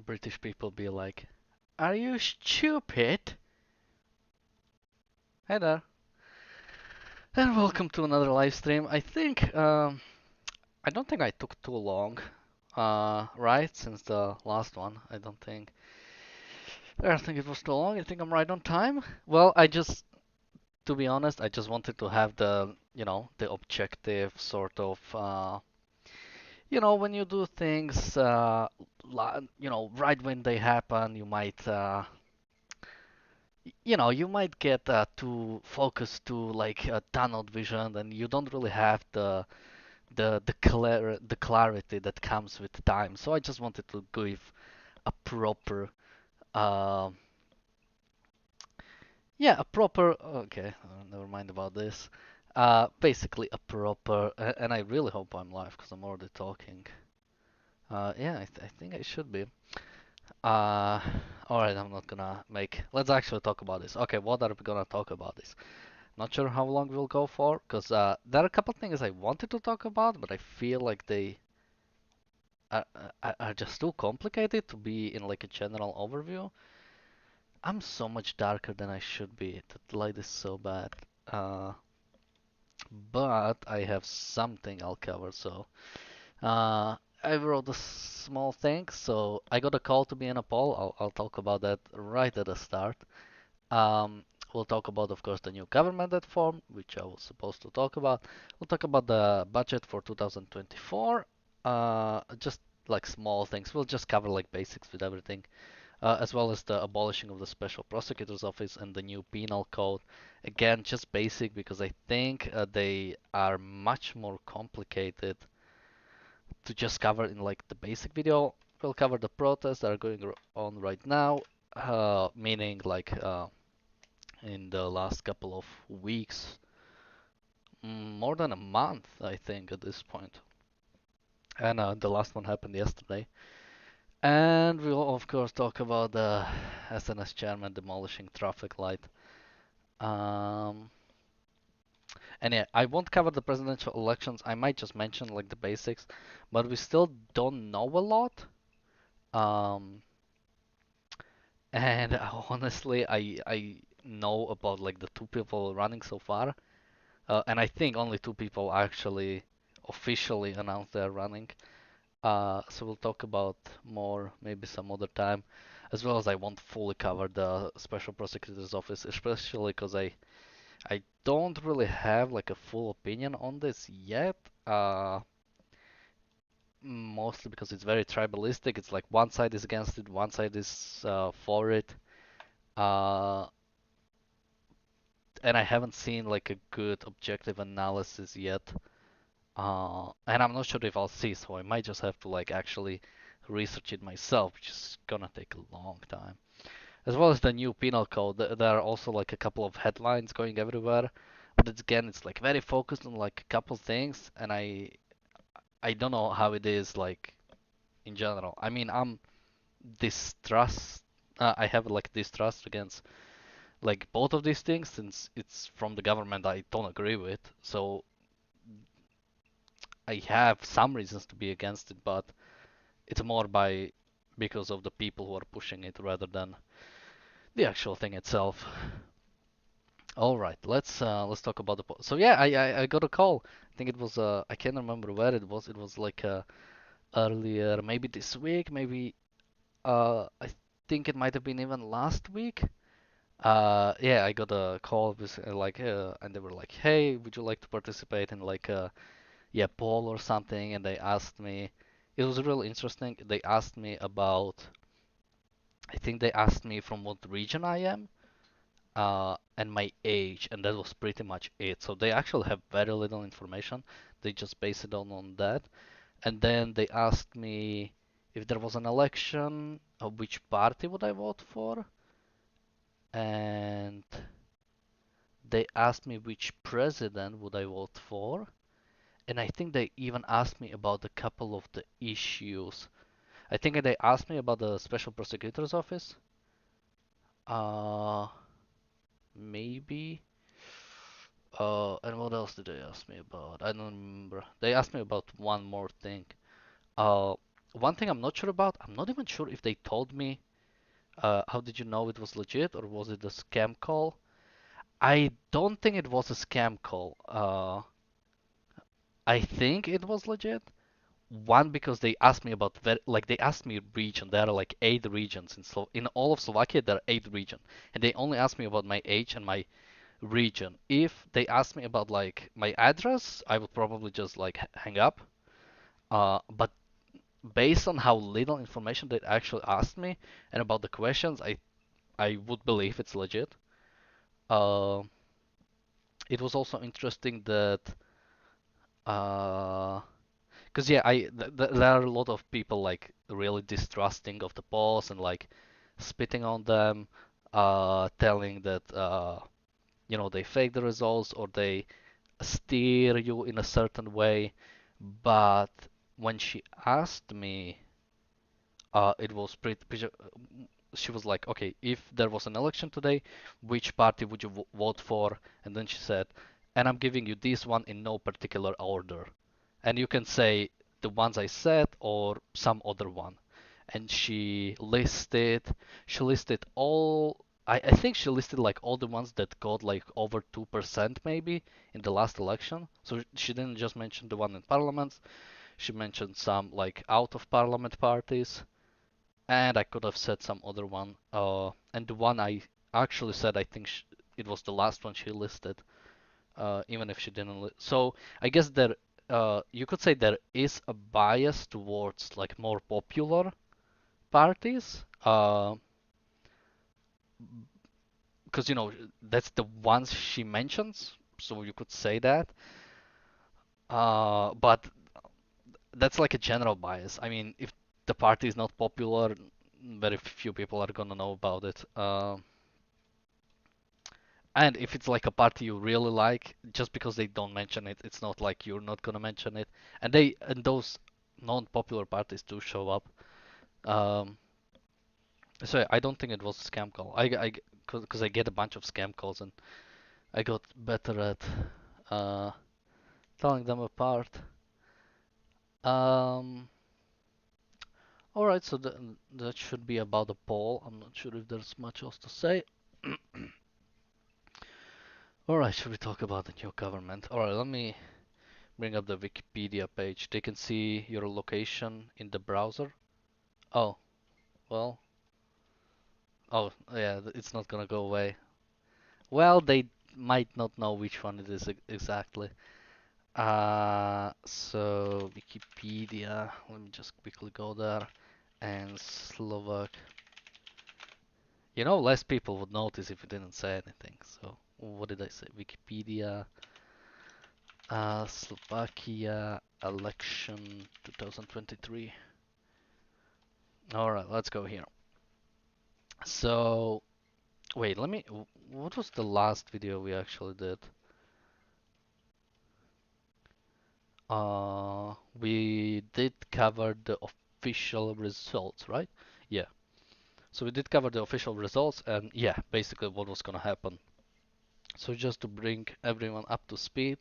British people be like, "Are you stupid?" Hey there, and welcome to another live stream. I don't think I took too long, right? Since the last one, I don't think it was too long. I think I'm right on time. Well, to be honest, I just wanted to have the objective sort of, when you do things, right when they happen, you might get too focused to like tunnel vision, and you don't really have the clarity that comes with time. So I just wanted to give a proper, uh, yeah, a proper. Okay, never mind about this. Basically a proper, and I really hope I'm live because I'm already talking. Yeah, I think I should be. Uh, all right, I'm not gonna make. Let's actually talk about this. Okay, what are we gonna talk about this? Not sure how long we'll go for, because there are a couple things I wanted to talk about, but I feel like they are just too complicated to be in like a general overview. I'm so much darker than I should be. The light is so bad. Uh, but I have something I'll cover. So I wrote a small thing. So I got a call to be in a poll. I'll talk about that right at the start. Um, we'll talk about, of course, the new government that formed, which I was supposed to talk about. We'll talk about the budget for 2024. Just like small things. We'll just cover like basics with everything, as well as the abolishing of the special prosecutor's office and the new penal code. Again, just basic because I think they are much more complicated to just cover in like the basic video. We'll cover the protests that are going on right now, meaning like in the last couple of weeks, more than a month, I think, at this point. And the last one happened yesterday. And we'll, of course, talk about the SNS chairman demolishing traffic light. Um, and yeah, I won't cover the presidential elections. I might just mention like the basics, but we still don't know a lot. Um, and honestly, I know about like the two people running so far. And I think only two people actually officially announced they're running. So we'll talk about more maybe some other time, as well as I won't fully cover the Special Prosecutor's Office, especially because I don't really have like a full opinion on this yet. Mostly because it's very tribalistic. It's like one side is against it, one side is for it. Uh, and I haven't seen like a good objective analysis yet. And I'm not sure if I'll see, so I might just have to like actually research it myself, which is gonna take a long time. As well as the new penal code, there are also like a couple of headlines going everywhere, but it's like very focused on like a couple things, and I don't know how it is like in general. I mean, distrust. I have like distrust against like both of these things since it's from the government I don't agree with. So I have some reasons to be against it, but it's more by because of the people who are pushing it rather than the actual thing itself. All right, let's talk about so yeah, I got a call. I think it was I can't remember where it was. It was like earlier, maybe this week, maybe I think it might have been even last week. Yeah, I got a call with and they were like, "Hey, would you like to participate in like a yeah poll or something?" And they asked me. It was really interesting. They asked me about. I think they asked me from what region I am, and my age, and that was pretty much it. So they actually have very little information. They just base it on that. And then they asked me if there was an election, which party would I vote for? And they asked me which president would I vote for. And I think they even asked me about a couple of the issues. I think they asked me about the special prosecutor's office. Uh, maybe. And what else did they ask me about? I don't remember. They asked me about one more thing. Uh, one thing I'm not sure about, I'm not even sure if they told me how did you know it was legit or was it a scam call? I don't think it was a scam call. I think it was legit. One because they asked me about like they asked me region. There are like 8 regions in all of Slovakia. There are 8 regions, and they only asked me about my age and my region. If they asked me about like my address, I would probably just like hang up. But based on how little information they actually asked me and about the questions, I would believe it's legit. Uh, it was also interesting that because yeah, there are a lot of people like really distrusting of the polls and like spitting on them, telling that they fake the results or they steer you in a certain way. But when she asked me, it was pretty. She was like, okay, if there was an election today, which party would you vote for? And then she said, and I'm giving you this one in no particular order. And you can say the ones I said or some other one. And she listed all, I think she listed like all the ones that got like over 2% maybe in the last election. So she didn't just mention the one in parliament, she mentioned some like out of parliament parties, and I could have said some other one. And the one I actually said, I think it was the last one she listed, even if she didn't. So I guess you could say there is a bias towards like more popular parties, because that's the ones she mentions. So you could say that. But that's like a general bias. I mean, if the party is not popular, very few people are gonna know about it. And if it's like a party you really like, just because they don't mention it, it's not like you're not gonna mention it. And those non-popular parties do show up. Um, so yeah, I don't think it was a scam call. Because I get a bunch of scam calls and I got better at uh, telling them apart. Um, all right, so that should be about the poll. I'm not sure if there's much else to say. All right, should we talk about the new government? All right, let me bring up the Wikipedia page. They can see your location in the browser. Oh, well, oh, yeah, it's not gonna go away. Well, they might not know which one it is exactly. So Wikipedia, let me just quickly go there. And Slovak. Less people would notice if you didn't say anything. So, what did I say? Wikipedia, Slovakia election 2023. All right, let's go here. So, wait, what was the last video we actually did? We did cover the official results, right? Yeah. So we did cover the official results and yeah, basically what was gonna happen. So just to bring everyone up to speed,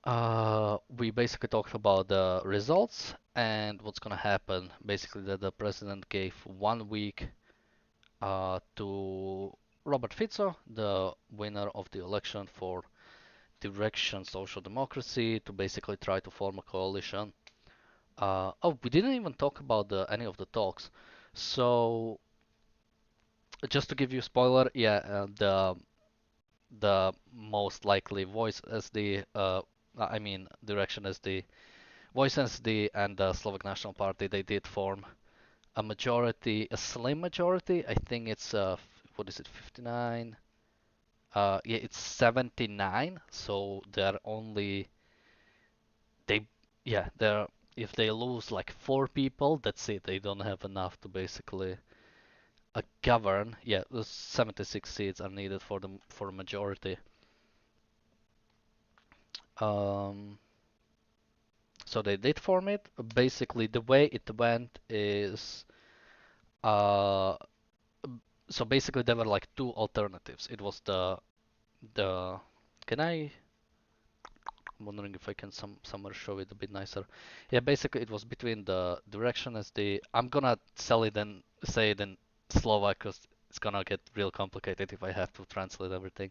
we basically talked about the results and what's gonna happen. Basically that the president gave 1 week to Robert Fico, the winner of the election for Direction Social Democracy, to basically try to form a coalition. Oh, we didn't even talk about any of the talks. So, just to give you a spoiler, yeah, the most likely voice as I mean, Direction as the voice as and the Slovak National Party, they did form a majority, a slim majority. I think it's what is it, 59? Yeah, it's 79. So they're only they yeah they're if they lose like 4 people, that's it. They don't have enough to basically govern. Yeah, the 76 seats are needed for a majority. Um, so they did form it. Basically, the way it went is uh, so basically there were like two alternatives. It was the can I I'm wondering if I can somewhere show it a bit nicer. Yeah, basically it was between the direction as the. I'm gonna sell it and say it in Slovak because it's gonna get real complicated if I have to translate everything.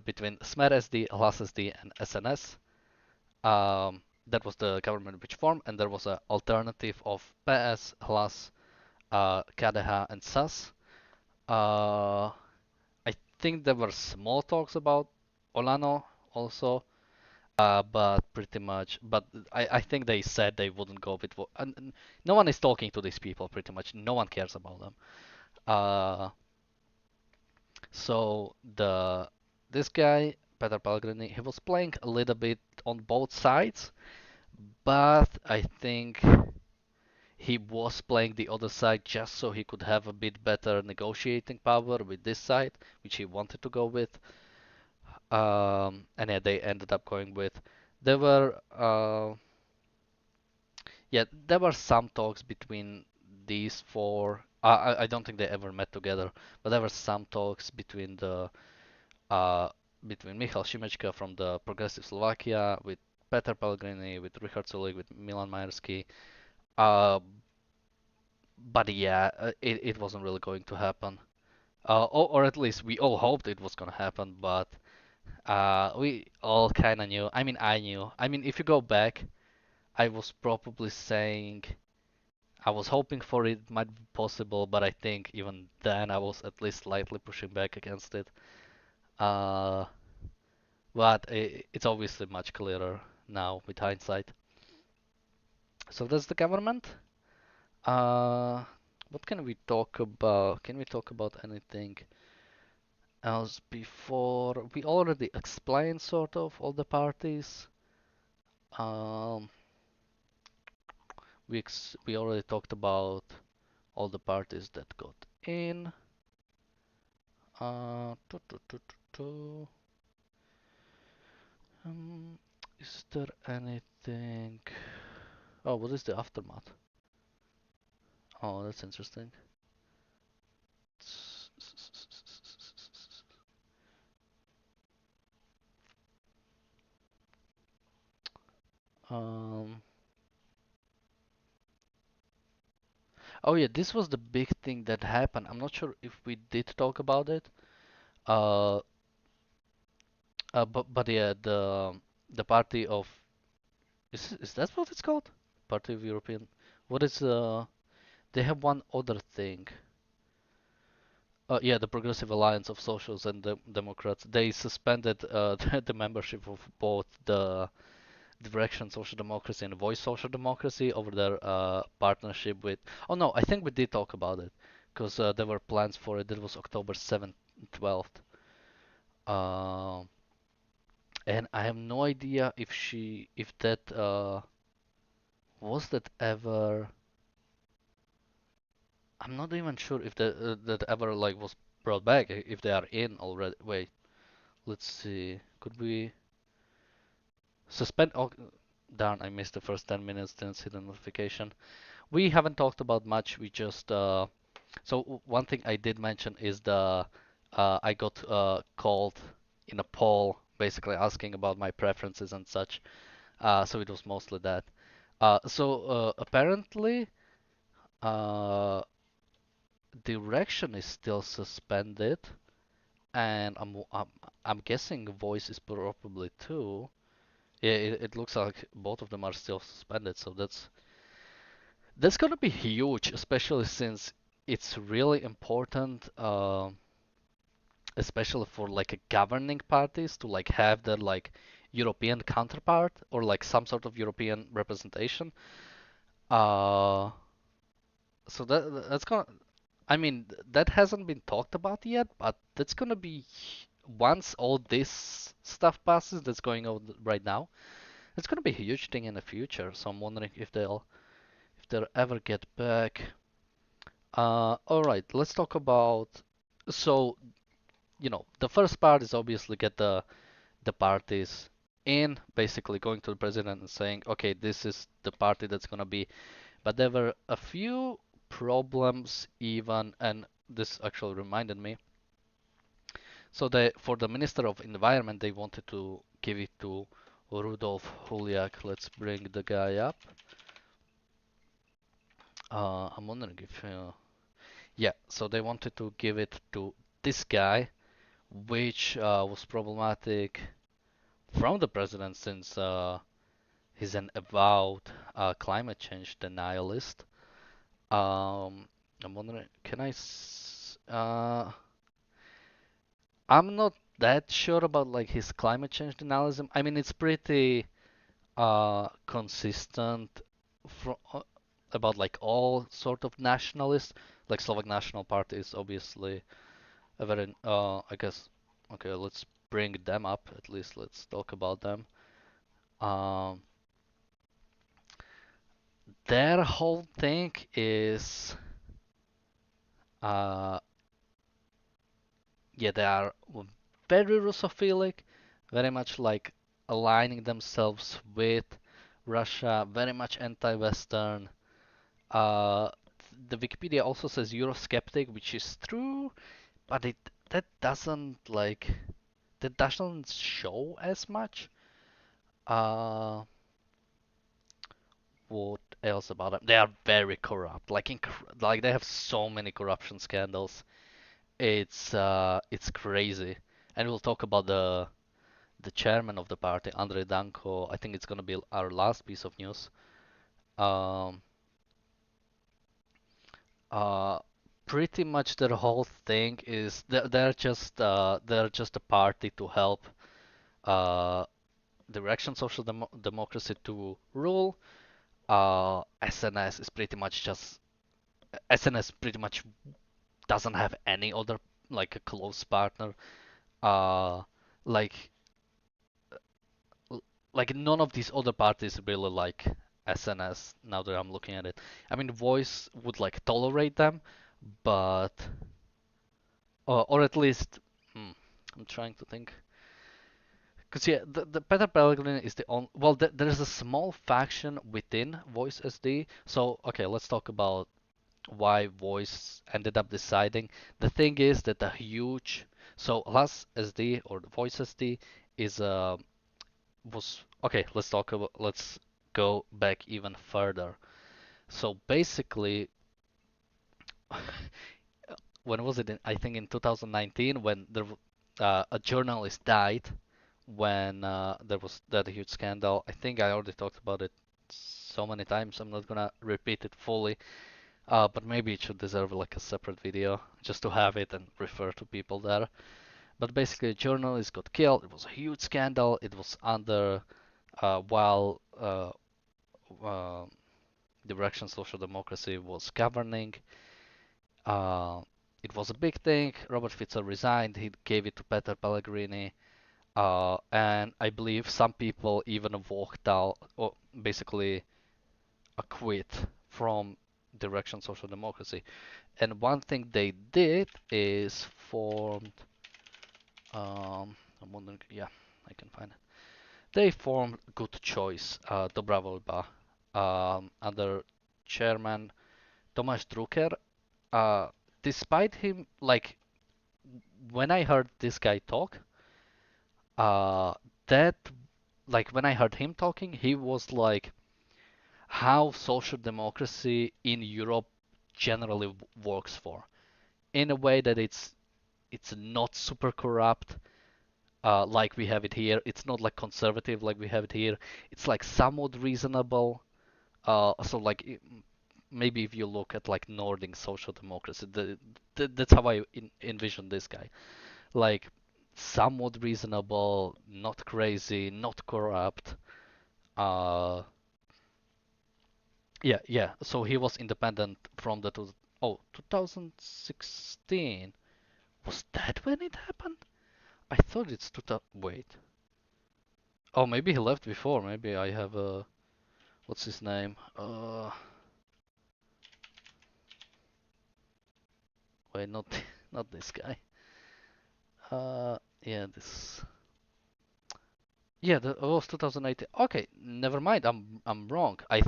Between Smer SD, Hlas SD, and SNS. That was the government which formed, and there was an alternative of PS, Hlas, KDH, and SAS. Uh, I think there were small talks about Olano also, but pretty much. But I think they said they wouldn't go with. And no one is talking to these people. Pretty much, no one cares about them. Uh, so this guy Peter Pellegrini, he was playing a little bit on both sides, but I think he was playing the other side just so he could have a bit better negotiating power with this side, which he wanted to go with. And yeah, they ended up going with. There were yeah, there were some talks between these four. I don't think they ever met together, but there were some talks between the uh, between Michal Šimečka from the Progressive Slovakia with Peter Pellegrini, with Richard Sulik, with Milan Majerský. Uh, but yeah, it wasn't really going to happen. Or at least we all hoped it was gonna happen, but we all kind of knew. I mean, I knew. I mean, if you go back, I was probably saying I was hoping for it might be possible, but I think even then I was at least slightly pushing back against it. Uh, but it's obviously much clearer now with hindsight. So that's the government. Uh, what can we talk about? Can we talk about anything else before? We already explained sort of all the parties. Um, we already talked about all the parties that got in. Uh, tu- tu- tu- tu- tu. Um, is there anything? Oh, what is the aftermath? Oh, that's interesting. Um, oh yeah, this was the big thing that happened. I'm not sure if we did talk about it. Uh, but yeah, the party of is that what it's called? Party of European. What is They have one other thing. Yeah, the Progressive Alliance of Socials and Democrats. They suspended the membership of both the Direction Social Democracy and Voice Social Democracy over their partnership with. Oh no, I think we did talk about it because there were plans for it. It was October 7th, 12th. Uh, and I have no idea if that was that ever. I'm not even sure if that ever like was brought back. If they are in already. Wait, let's see. Could we suspend? Oh, darn! I missed the first 10 minutes. Didn't see the notification. We haven't talked about much. We just so one thing I did mention is the I got called in a poll, basically asking about my preferences and such. So it was mostly that. Apparently, uh, direction is still suspended, and I'm guessing voice is probably too. Yeah, it looks like both of them are still suspended, so that's gonna be huge, especially since it's really important, especially for like a governing parties to like have their like European counterpart or like some sort of European representation. Uh, so that's gonna, I mean, that hasn't been talked about yet, but that's gonna be once all this stuff passes that's going on right now, it's gonna be a huge thing in the future. So I'm wondering if they'll ever get back. All right, let's talk about. So, the first part is obviously get the parties in, basically going to the president and saying, okay, this is the party that's gonna be. But there were a few problems even, and this actually reminded me. So for the Minister of Environment, they wanted to give it to Rudolf Huliak. Let's bring the guy up. I'm wondering if, yeah, so they wanted to give it to this guy, which was problematic from the president since he's an avowed climate change denialist. I'm wondering, I'm not that sure about like his climate change denialism. I mean, it's pretty consistent about like all sort of nationalists. Like Slovak National Party is obviously a very, I guess, okay, let's bring them up at least. Let's talk about them. Um, their whole thing is, uh, yeah, they are very Russophilic, very much like aligning themselves with Russia, very much anti-Western. Uh, the Wikipedia also says Eurosceptic, which is true, but it that doesn't like that doesn't show as much. Uh, what else about them? They are very corrupt. Like they have so many corruption scandals. It's crazy. And we'll talk about the chairman of the party, Andrei Danko. I think it's gonna be our last piece of news. Um, uh, Pretty much their whole thing is they're just a party to help uh, the Russian Social Democracy to rule. SNS is pretty much just SNS pretty much doesn't have any other like a close partner. Uh, like like none of these other parties really like SNS. Now that I'm looking at it, I mean, Voice would like tolerate them, but or at least I'm trying to think. Because yeah, the Peter Pellegrini is the only. Well, there is a small faction within Voice SD. So okay, let's talk about why Voice ended up deciding. The thing is that a huge so Last SD or the Voice SD is was okay. Let's go back even further. So basically, when was it? I think in 2019 when a journalist died when there was that huge scandal. I think I already talked about it so many times. I'm not gonna repeat it fully. But maybe it should deserve like a separate video just to have it and refer to people there. But basically, a journalist got killed. It was a huge scandal. It was under while uh, the Russian Social Democracy was governing. Uh, it was a big thing. Robert Fico resigned. He gave it to Peter Pellegrini. And I believe some people even walked out, or basically quit from the Russian Social Democracy. And one thing they did is formed. I'm wondering. Yeah, I can find it. They formed Good Choice, Dobra Volba, under chairman Tomáš Drucker. Uh, Despite him, like when I heard this guy talk, uh, that like when I heard him talking, he was like how social democracy in Europe generally works for, in a way that it's not super corrupt like we have it here. It's not like conservative like we have it here. It's like somewhat reasonable. So like maybe if you look at like Nordic social democracy, that's how I envision this guy. Like somewhat reasonable, not crazy, not corrupt. Uh, yeah, yeah. So he was independent from the 2016. Was that when it happened? I thought it's 2000. Wait. Oh, maybe he left before. Maybe I have a what's his name? Wait, not not this guy. Yeah, this. Yeah, it was 2018. Okay, never mind. I'm wrong. I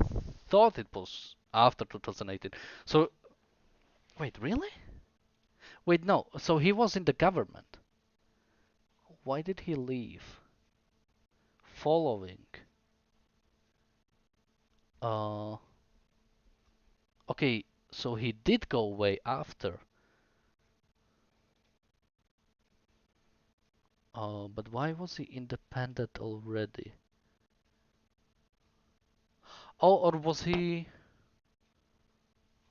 thought it was after 2018. So wait, really? Wait, no. So he was in the government. Why did he leave? following. Uh, okay, so he did go away after. But why was he independent already? Oh, or was he?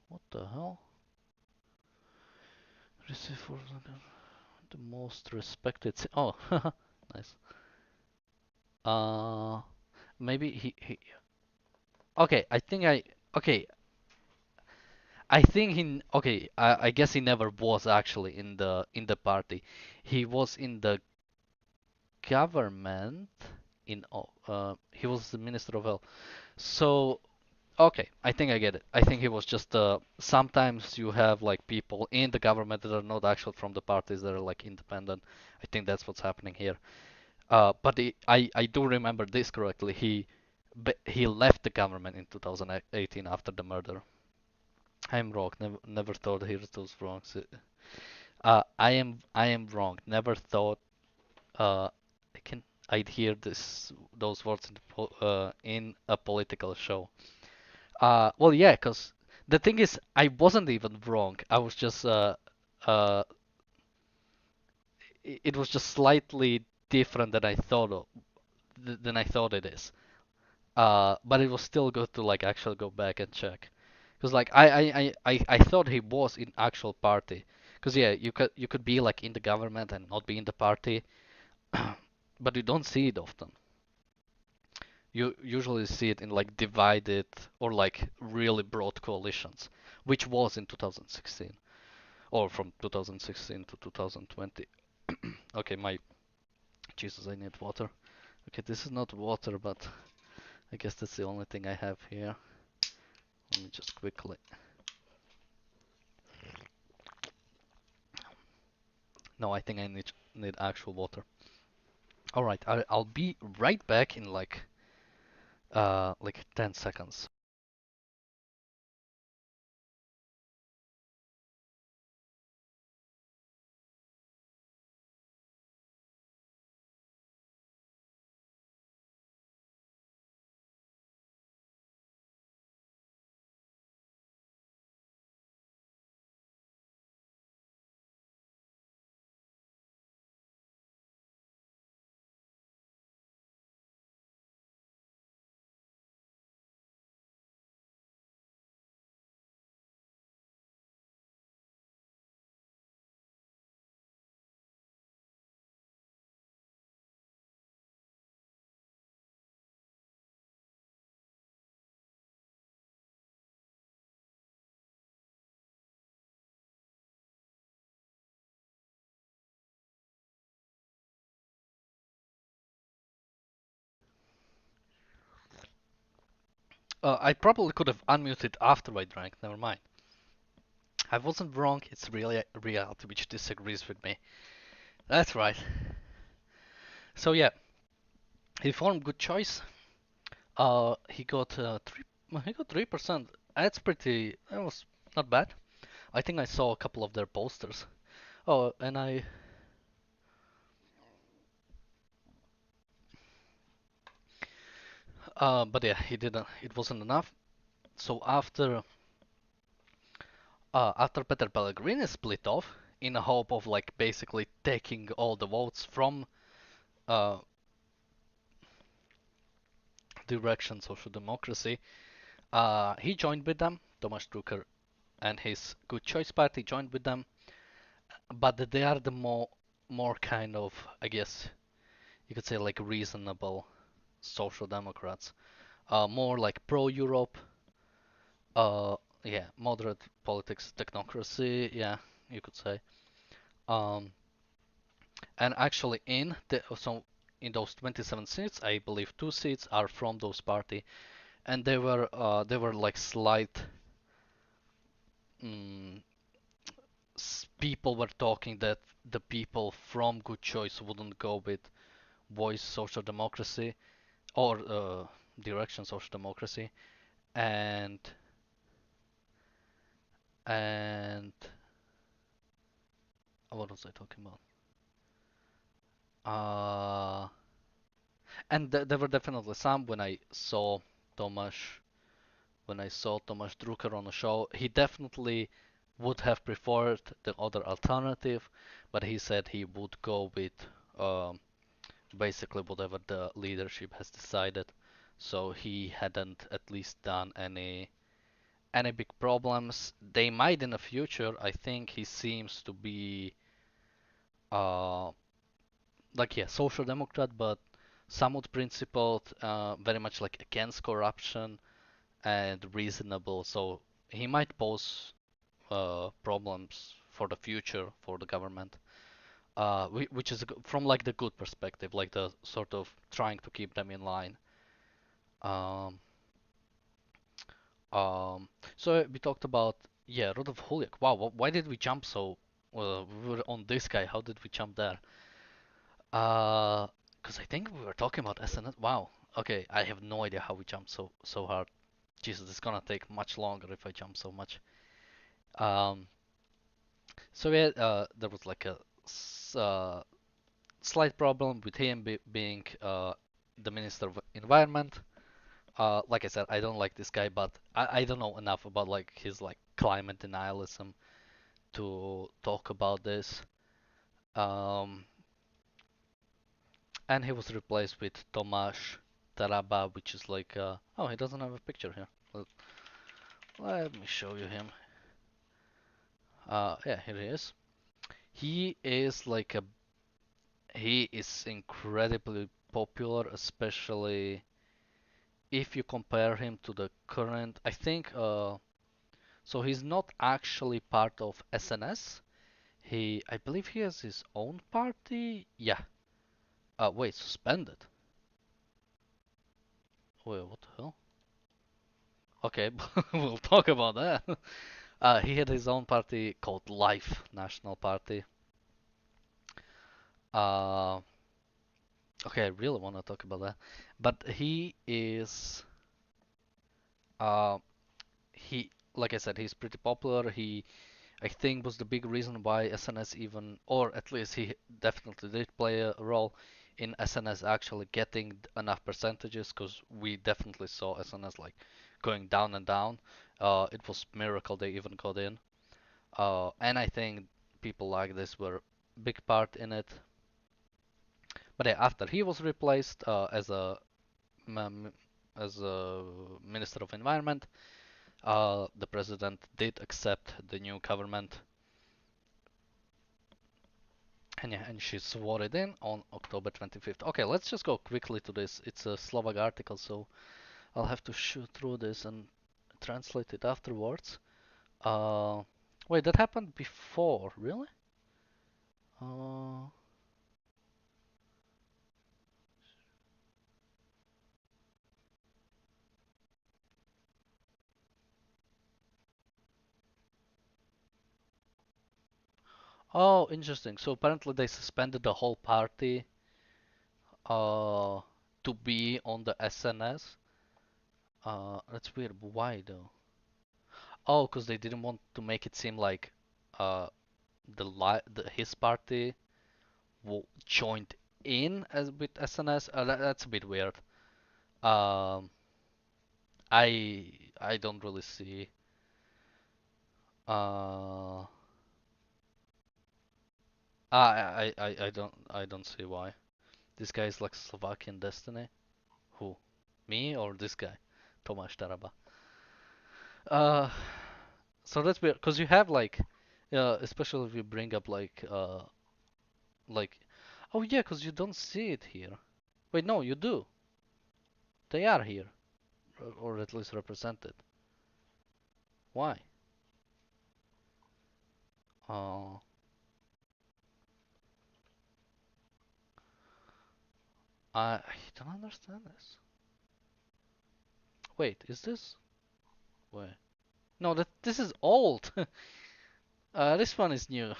What the hell? Receive for the most respected. Oh, nice. Uh, maybe he. Okay, I think I. Okay, I think he. Okay, I guess he never was actually in the party. He was in the government. He was the minister of health. So okay, I think I get it. I think he was just sometimes you have like people in the government that are not actually from the parties that are like independent. I think that's what's happening here. But I do remember this correctly. He left the government in 2018 after the murder. I'm wrong. Never thought here's those wrongs. I am wrong. Never thought I can I'd hear those words in a political show. Well, yeah, cause the thing is, I wasn't even wrong. I was just uh, it was just slightly different than I thought than I thought it is. But it was still good to like actually go back and check, cause like I thought he was in actual party, cause yeah, you could be like in the government and not be in the party, but you don't see it often. You usually see it in like divided or like really broad coalitions, which was in 2016 or from 2016 to 2020. Okay, my Jesus, I need water. Okay, this is not water, but I guess that's the only thing I have here. Let me just quickly. No, I think I need actual water. All right, I'll be right back in like 10 seconds. I probably could have unmuted after I drank. Never mind. I wasn't wrong. It's really reality which disagrees with me. That's right. So yeah, he formed good choice. He got 3%. That's pretty. That was not bad. I think I saw a couple of their posters. Oh, and but yeah, he didn't. It wasn't enough. So after Peter Pellegrini split off, in a hope of like basically taking all the votes from uh, Direction Social Democracy, he joined with them. Thomas Drucker and his Good Choice Party joined with them, but they are the more kind of, I guess you could say, like reasonable social democrats, more like pro-Europe, yeah, moderate politics, technocracy, yeah, you could say. Um, and actually, in those 27 seats, I believe 2 seats are from those party, and they were like slight. Mm, People were talking that the people from Good Choice wouldn't go with Voice Social Democracy or Direction Social Democracy, and and what was I talking about? Uh, And there were definitely some Tomasz when I saw Tomasz Drucker on the show, he definitely would have preferred the other alternative, but he said he would go with um, basically whatever the leadership has decided. So he hadn't at least done any big problems. They might in the future. I think he seems to be uh, like yeah, social democrat, but somewhat principled, very much like against corruption and reasonable. So he might pose problems for the future for the government, which is from like the good perspective, like the sort of trying to keep them in line. Um, so we talked about yeah, Rudolf Huliak. Wow, why did we jump so? We were on this guy. How did we jump there? Because I think we were talking about SNS. Wow. Okay, I have no idea how we jumped so hard. Jesus, it's gonna take much longer if I jump so much. Um, so yeah, there was like a slight problem with him being the Minister of Environment. Like I said, I don't like this guy, but I don't know enough about like his like climate denialism to talk about this. Um, and he was replaced with Tomáš Taraba, which is like oh, he doesn't have a picture here. Let me show you him. Yeah, here he is. He is like a he is incredibly popular, especially if you compare him to the current. I think so. He's not actually part of SNS. I believe he has his own party. Yeah. Wait, suspended. Wait, what the hell? Okay, we'll talk about that. He had his own party called Life National Party. Uh, okay, I really want to talk about that. But uh, like I said, he's pretty popular. I think, was the big reason why SNS even, or at least he definitely did play a role in SNS actually getting enough percentages, because we definitely saw SNS like going down and down. It was miracle they even got in. And I think people like this were a big part in it. But yeah, after he was replaced as a Minister of Environment, the president did accept the new government, and yeah, and she swore it in on October 25th. Okay, let's just go quickly to this. It's a Slovak article, so I'll have to shoot through this and translate it afterwards. Uh, wait, that happened before, really? Uh, oh, interesting. So apparently they suspended the whole party uh, to be on the SNS. That's weird. Why though? Oh, because they didn't want to make it seem like uh, his party joined in as with SNS. That's a bit weird. Um, I don't really see. Uh, I don't see why. This guy is like Slovakian destiny. Who? Me or this guy? Tomáš Taraba. Uh, so that's weird because you have like, especially if you bring up like, oh yeah, because you don't see it here. Wait, no, you do. They are here, or at least represented. Why? Uh, I don't understand this. Wait, is this? Wait. No, this is old. This one is new.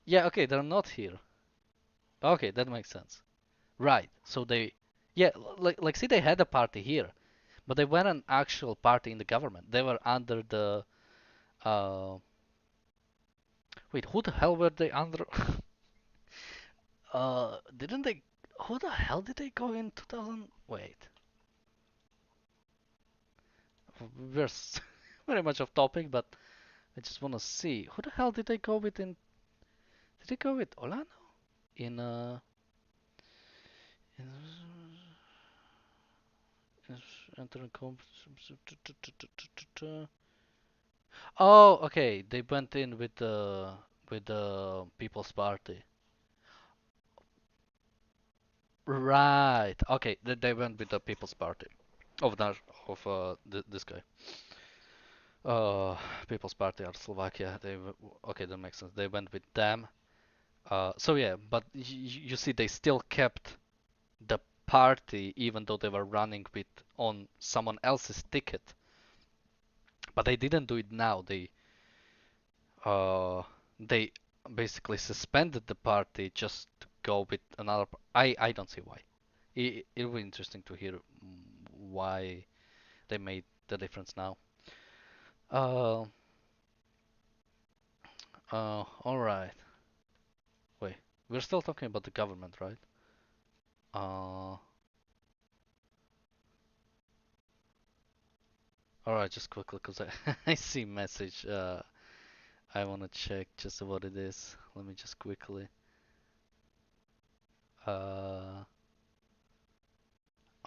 Yeah, okay, they're not here. Okay, that makes sense. Right. So yeah, like see, they had a party here, but they weren't an actual party in the government. They were under the uh. Wait, who the hell were they under? Didn't they? Who the hell did they go in 2000? Wait, we're very much off topic, but I just want to see who the hell did they go with in? Did they go with Olano in in, in entering Oh, okay. They went in with the People's Party. Right. Okay. They went with the People's Party of that of this guy. Uh, People's Party of Slovakia. Okay, that makes sense. They went with them. So yeah, but you see, they still kept the party even though they were running with on someone else's ticket. But they didn't do it now. They basically suspended the party just to go with another. I don't see why. It will be interesting to hear why they made the difference now. Uh, all right. Wait, we're still talking about the government, right? All right, just quickly, cause I I see message. I wanna check just what it is. Let me just quickly.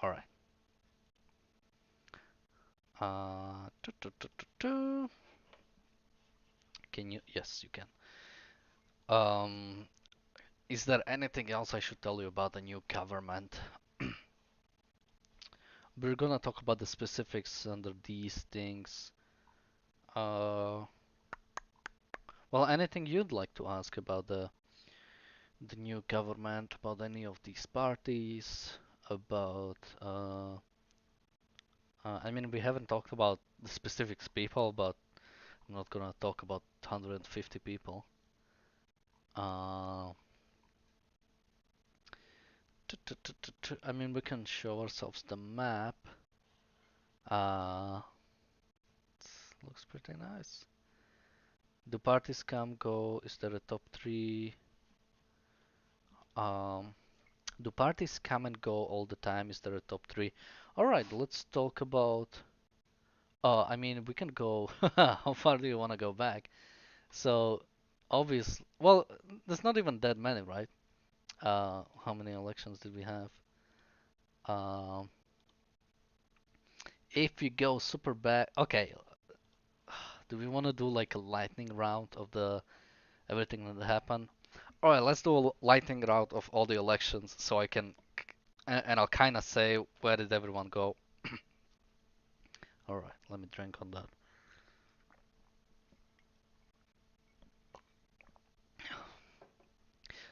All right. Can you? Yes, you can. Um, is there anything else I should tell you about the new government? We're gonna talk about the specifics under these things. Uh, well, anything you'd like to ask about the new government, about any of these parties, about I mean, we haven't talked about the specifics people, but I'm not gonna talk about 150 people. Uh, I mean, we can show ourselves the map. Uh, looks pretty nice. Do parties come go? Is there a top three? Um, do parties come and go all the time? Is there a top three? All right, let's talk about. I mean, we can go. How far do you want to go back? So, obvious. Well, there's not even that many, right? How many elections did we have? Um, if you go super back, okay. Do we want to do like a lightning round of the everything that happened? All right, let's do a lightning round of all the elections so I can, and I'll kind of say where did everyone go. All right, let me drink on that.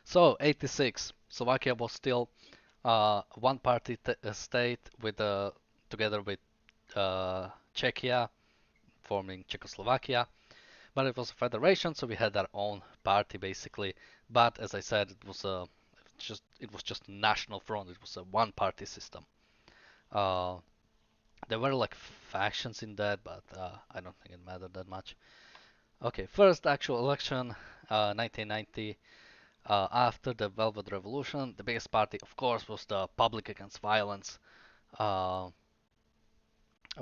So 86, Slovakia was still one party state with together with Czechia forming Czechoslovakia, but it was a federation, so we had our own party basically. But as I said, it was just a national front. It was a one party system. Uh, there were like factions in that, but I don't think it mattered that much. Okay, first actual election, 1990. After the Velvet Revolution, the biggest party, of course, was the Public Against Violence, uh,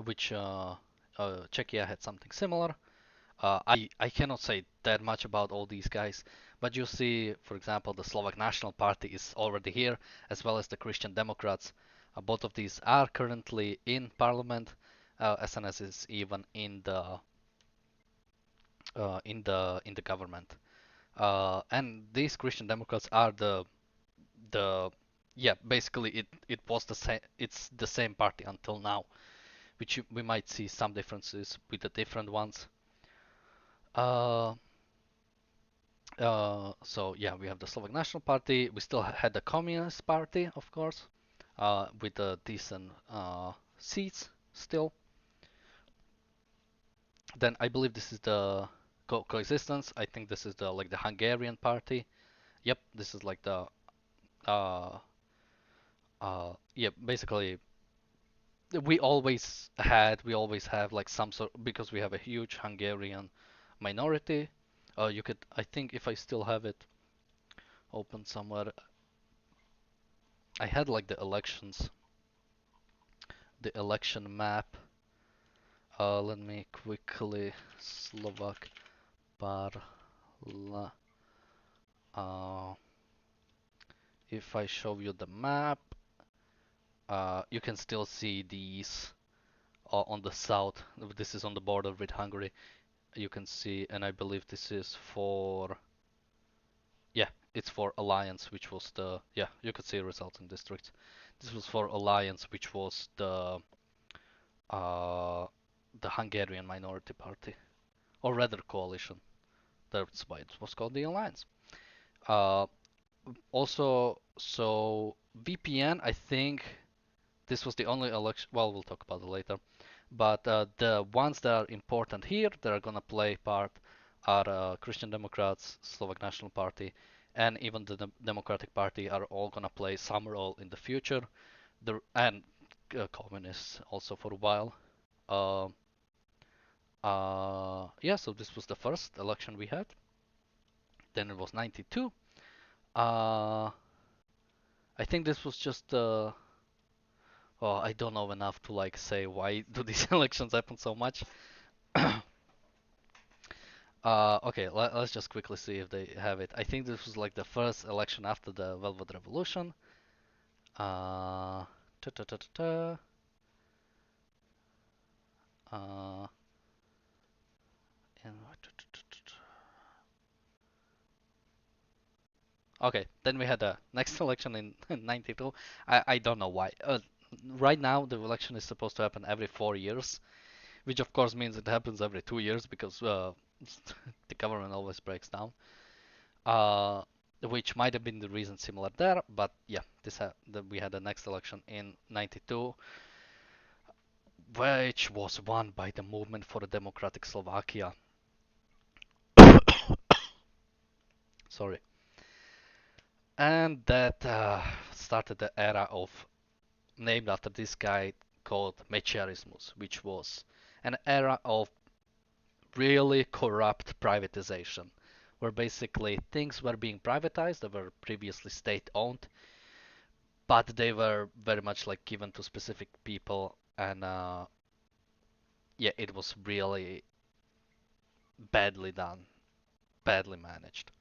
which Czechia had something similar. I cannot say that much about all these guys, but you see, for example, the Slovak National Party is already here, as well as the Christian Democrats. Both of these are currently in parliament. SNS is even in the government. And these Christian Democrats are the yeah, basically it was the same. It's the same party until now, which we might see some differences with the different ones. Uh, so yeah, we have the Slovak National Party. We still had the Communist Party, of course, with decent seats still. Then I believe this is the coexistence. I think this is the like the Hungarian Party. Yep, this is like the uh yeah, basically we always have like some sort because we have a huge Hungarian minority. You could I think if I still have it open somewhere. I had like the election map. Let me quickly Slovak parla. Uh, if I show you the map, you can still see these on the south. This is on the border with Hungary. You can see, and I believe this is for, yeah, it's for Alliance, which was the, yeah, you could see results in districts. This was for Alliance, which was uh, the Hungarian minority party, or rather coalition. That's why it was called the Alliance. Uh, Also, so VPN, I think this was the only election. Well, we'll talk about it later. But the ones that are important here that are gonna play part are Christian Democrats, Slovak National Party, and even the Democratic Party are all gonna play some role in the future. And communists also for a while. Uh, yeah, so this was the first election we had. Then it was 92. Uh, I think this was just oh, I don't know enough to like say why do these elections happen so much. Okay, let's just quickly see if they have it. I think this was like the first election after the Velvet Revolution. Uh, ta ta ta ta ta. Uh, okay, then we had the next election in 92. I don't know why. Right now, the election is supposed to happen every 4 years, which of course means it happens every 2 years because the government always breaks down. uh, which might have been the reason similar there. But yeah, we had the next election in '92, which was won by the Movement for a Democratic Slovakia. Sorry, and that started the era of named after this guy called Mečiarismus, which was an era of really corrupt privatization, where basically things were being privatized that were previously state owned, but they were very much like given to specific people, and yeah, it was really badly done, badly managed.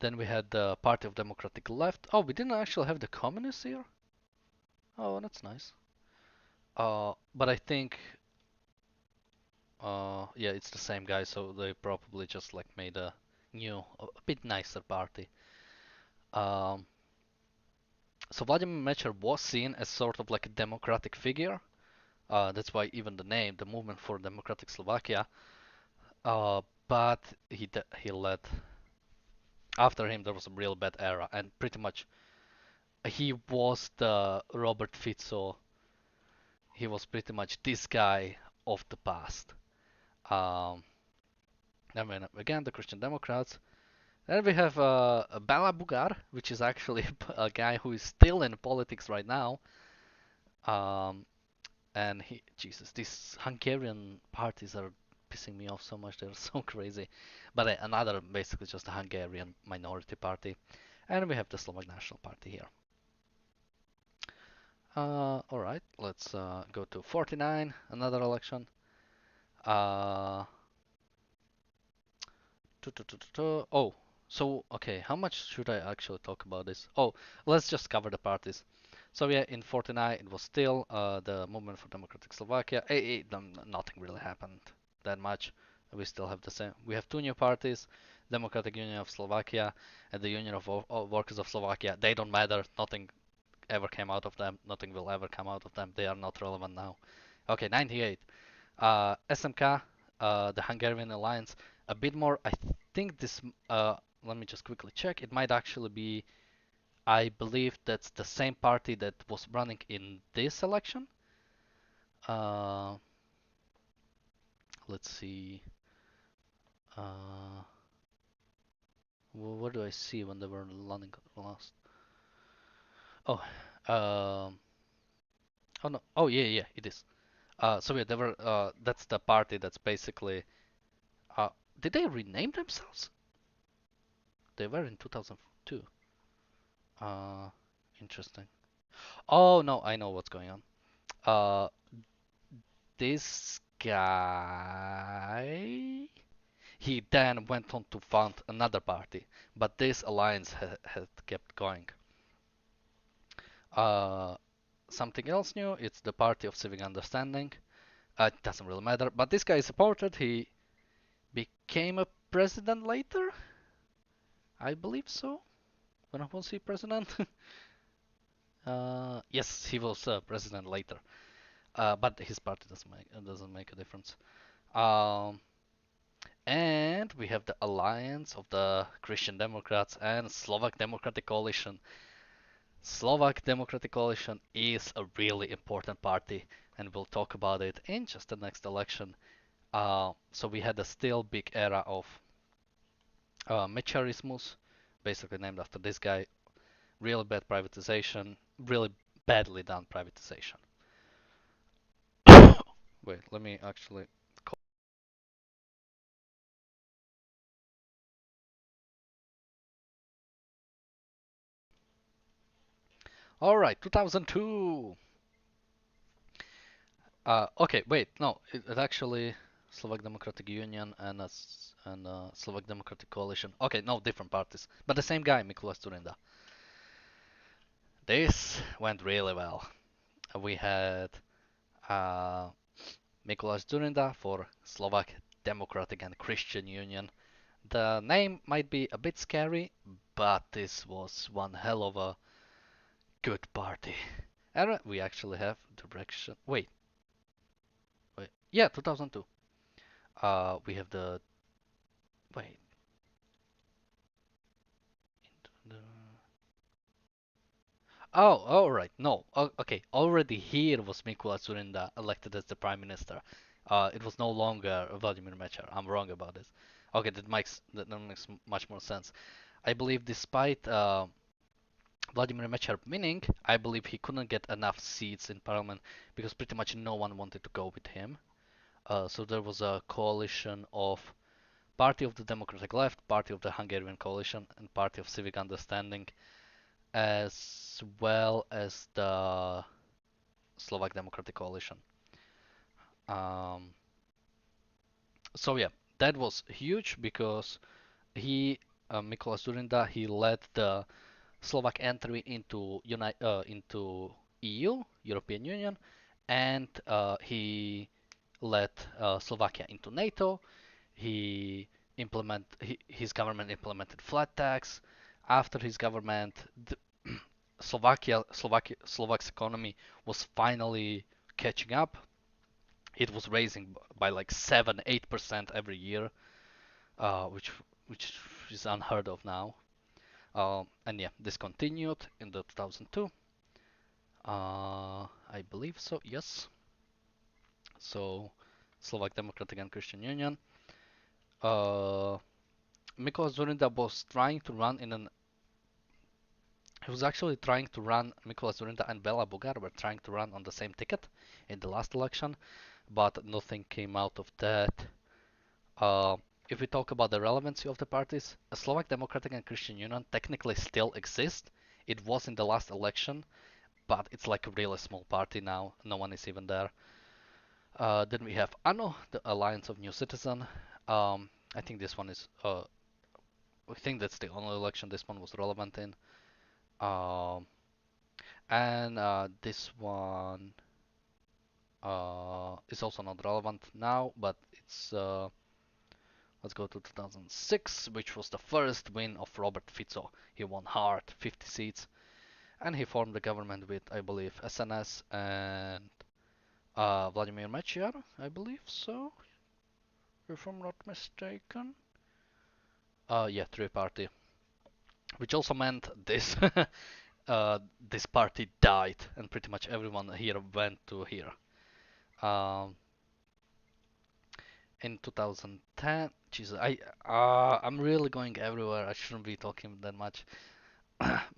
Then we had the Party of Democratic Left. Oh, we didn't actually have the communists here. Oh, that's nice. But I think yeah, it's the same guy, so they probably just like made a new, a bit nicer party. Um, so Vladimir Mecher was seen as sort of like a democratic figure. That's why even the name, the Movement for Democratic Slovakia. But he led. After him, there was a real bad era, and pretty much he was the Robert Fico. He was pretty much this guy of the past. Um, I mean, again, the Christian Democrats. Then we have Bela Bugar, which is actually a guy who is still in politics right now. Um, and Jesus, these Hungarian parties are pissing me off so much. They're so crazy. But another, basically just a Hungarian minority party. And we have the Slovak National Party here. All right, let's go to 49, another election. Uh, oh, so okay, how much should I actually talk about this? Oh, let's just cover the parties. So yeah, in 49 it was still the Movement for Democratic Slovakia. Nothing really happened that much. We still have the same. We have two new parties, Democratic Union of Slovakia and the Union of Workers of Slovakia. They don't matter. Nothing ever came out of them. Nothing will ever come out of them. They are not relevant now. Okay, 98. SMK, the Hungarian Alliance, a bit more. I think this. Let me just quickly check. It might actually be. I believe that's the same party that was running in this election. Uh, let's see. Uh, what do I see when they were running last? Oh, um, oh no. Oh yeah, yeah, it is. So yeah, they were. That's the party that's basically. Uh, did they rename themselves? They were in 2002. Uh, Interesting. Oh no, I know what's going on. Uh, this guy, he then went on to found another party, but this alliance had kept going. Uh, Something else new, it's the Party of Civic Understanding. It doesn't really matter, but this guy is supported. He became a president later, I believe so. When was he president? Yes, he was president later. But his party doesn't make a difference. Um, and we have the alliance of the Christian Democrats and Slovak Democratic Coalition. Slovak Democratic Coalition is a really important party, and we'll talk about it in just the next election. So we had a still big era of Mecharismus, basically named after this guy. Really bad privatization, really badly done privatization. Wait, let me actually. All right, 2002. Okay, wait, no, it actually Slovak Democratic Union and Slovak Democratic Coalition. Okay, no, different parties, but the same guy, Mikuláš Dzurinda. This went really well. We had uh, Mikuláš Dzurinda for Slovak Democratic and Christian Union. The name might be a bit scary, but this was one hell of a good party. And we actually have direction. Wait. Yeah, 2002. We have the wait. The, oh, all right. No. Okay. Already here was Mikuláš Dzurinda elected as the prime minister. It was no longer Vladimir Mečiar. I'm wrong about this. Okay, that makes much more sense. I believe despite Vladimir Mečiar winning, I believe he couldn't get enough seats in parliament because pretty much no one wanted to go with him. So there was a coalition of Party of the Democratic Left, Party of the Hungarian Coalition, and Party of Civic Understanding, as well as the Slovak Democratic Coalition. Um, so yeah, that was huge because Mikolas Zurinda, he led the Slovak entry into EU, European Union, and he led Slovakia into NATO. His government implemented flat tax. After his government, Slovak's economy was finally catching up. It was raising by like 7-8% every year, which is unheard of now. And yeah, this continued in the 2002. I believe so. Yes. So Slovak Democratic and Christian Union. Uh, Mikolas Zurinda was trying to run in an he was actually trying to run Mikolas Zurinda and Bela Bugar were trying to run on the same ticket in the last election, but nothing came out of that. Uh, if we talk about the relevancy of the parties, a Slovak Democratic and Christian Union technically still exists. It was in the last election, but it's like a really small party now. No one is even there. Then we have ANO, the Alliance of New Citizen. I think this one is. I think that's the only election this one was relevant in. Um, and this one is also not relevant now, but it's let's go to 2006, which was the first win of Robert Fico. He won hard, 50 seats, and he formed the government with, I believe, SNS and Vladimir Mečiar, I believe so, if I'm not mistaken. Yeah, three party, which also meant this this party died, and pretty much everyone here went to here. Um, in 2010, Jesus, I'm really going everywhere. I shouldn't be talking that much.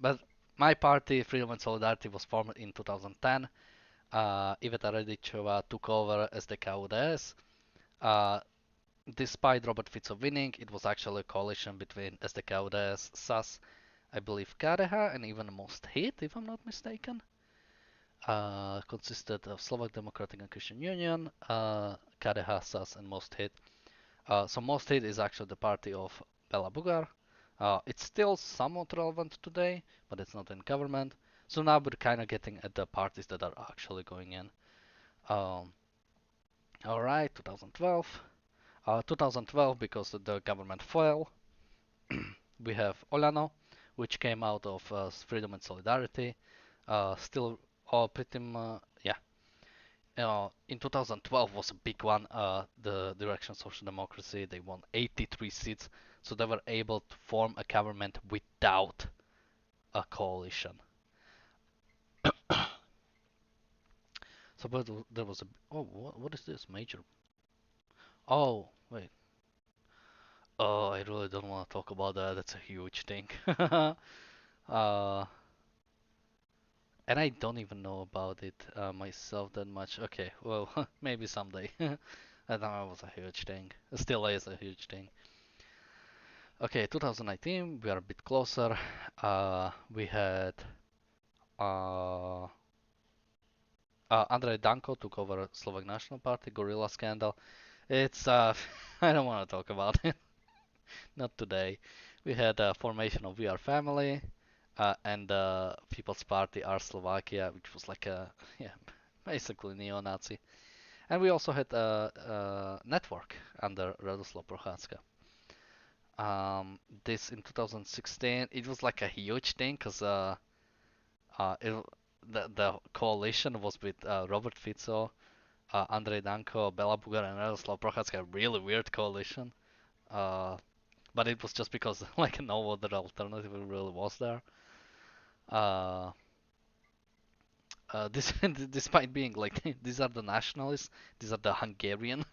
But my party, Freedom and Solidarity, was formed in 2010. Iveta Radičová took over as the KUDS. Uh, Despite Robert Fico winning, it was actually a coalition between SDK UDS, SAS, I believe Kareha, and even Most Hit, if I'm not mistaken, consisted of Slovak Democratic and Christian Union, Kareha, SAS, and Most Hit. So Most Hit is actually the party of Bela Bugar. It's still somewhat relevant today, but it's not in government. So now we're kind of getting at the parties that are actually going in. Um, all right, 2012. 2012, because the government fell, we have Olano, which came out of Freedom and Solidarity. Still, all pretty much, yeah. In 2012 was a big one. The Direction Social Democracy, they won 83 seats, so they were able to form a government without a coalition. So, but there was a. Oh, what is this? Major. Oh, wait. Oh, I really don't want to talk about that. That's a huge thing. uh, and I don't even know about it myself that much. Okay, well, maybe someday. I know it was a huge thing. It still is a huge thing. Okay, 2019, we are a bit closer. We had uh, Andrej Danko took over Slovak National Party, Gorilla Scandal. It's I don't want to talk about it. Not today. We had a formation of We Are Family and People's Party Our Slovakia, which was like a yeah, basically neo-Nazi. And we also had a network under Radoslav Procházka. This in 2016, it was like a huge thing because it, the coalition was with Robert Fico, Andrej Danko, Bela Bugar, and Radoslav Procházka. Really weird coalition. Uh, but it was just because like no other alternative really was there. Uh, this despite being like these are the nationalists, these are the Hungarian,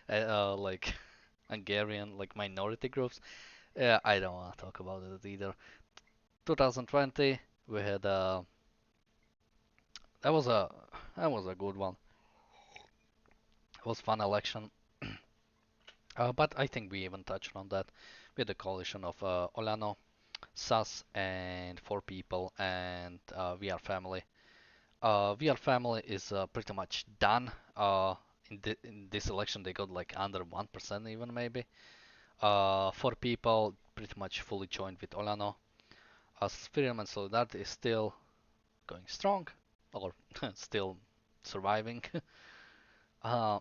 like Hungarian like minority groups. Yeah, I don't want to talk about it either. 2020, we had that was a that was a good one. It was fun election, but I think we even touched on that with the coalition of Olano, SAS, and Four People, and We Are Family. We Are Family is pretty much done. In this election, they got like under 1% even maybe. Four People pretty much fully joined with Olano. Freedom and Solidarity is still going strong, or still surviving. uh,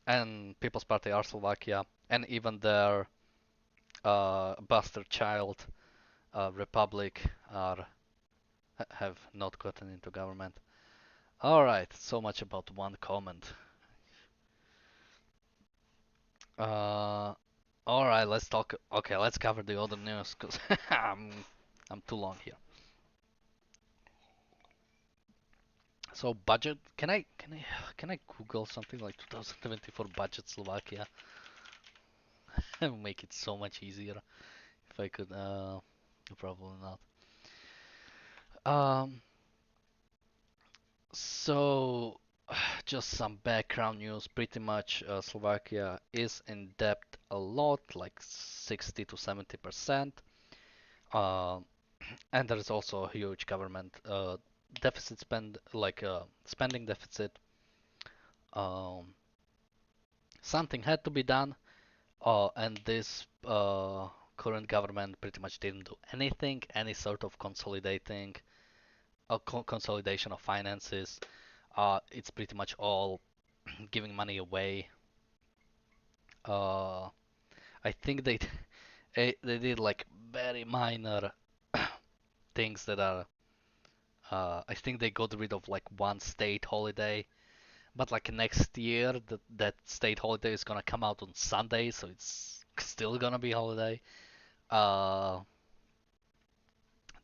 and People's Party are Slovakia, and even their bastard child Republic are have not gotten into government. All right, so much about one comment. Uh, all right, let's talk. Okay, let's cover the other news because I'm too long here. So budget, can I Google something like 2024 budget Slovakia and make it so much easier if I could? Probably not. Um, so just some background news. Pretty much, Slovakia is in debt a lot, like 60 to 70%. Uh, and there is also a huge government deficit spending deficit. Um, Something had to be done, and this current government pretty much didn't do anything, any sort of consolidation of finances. It's pretty much all giving money away. Uh, I think they did like very minor things that are. I think they got rid of like one state holiday, but like next year that state holiday is gonna come out on Sunday, so it's still gonna be holiday. Uh,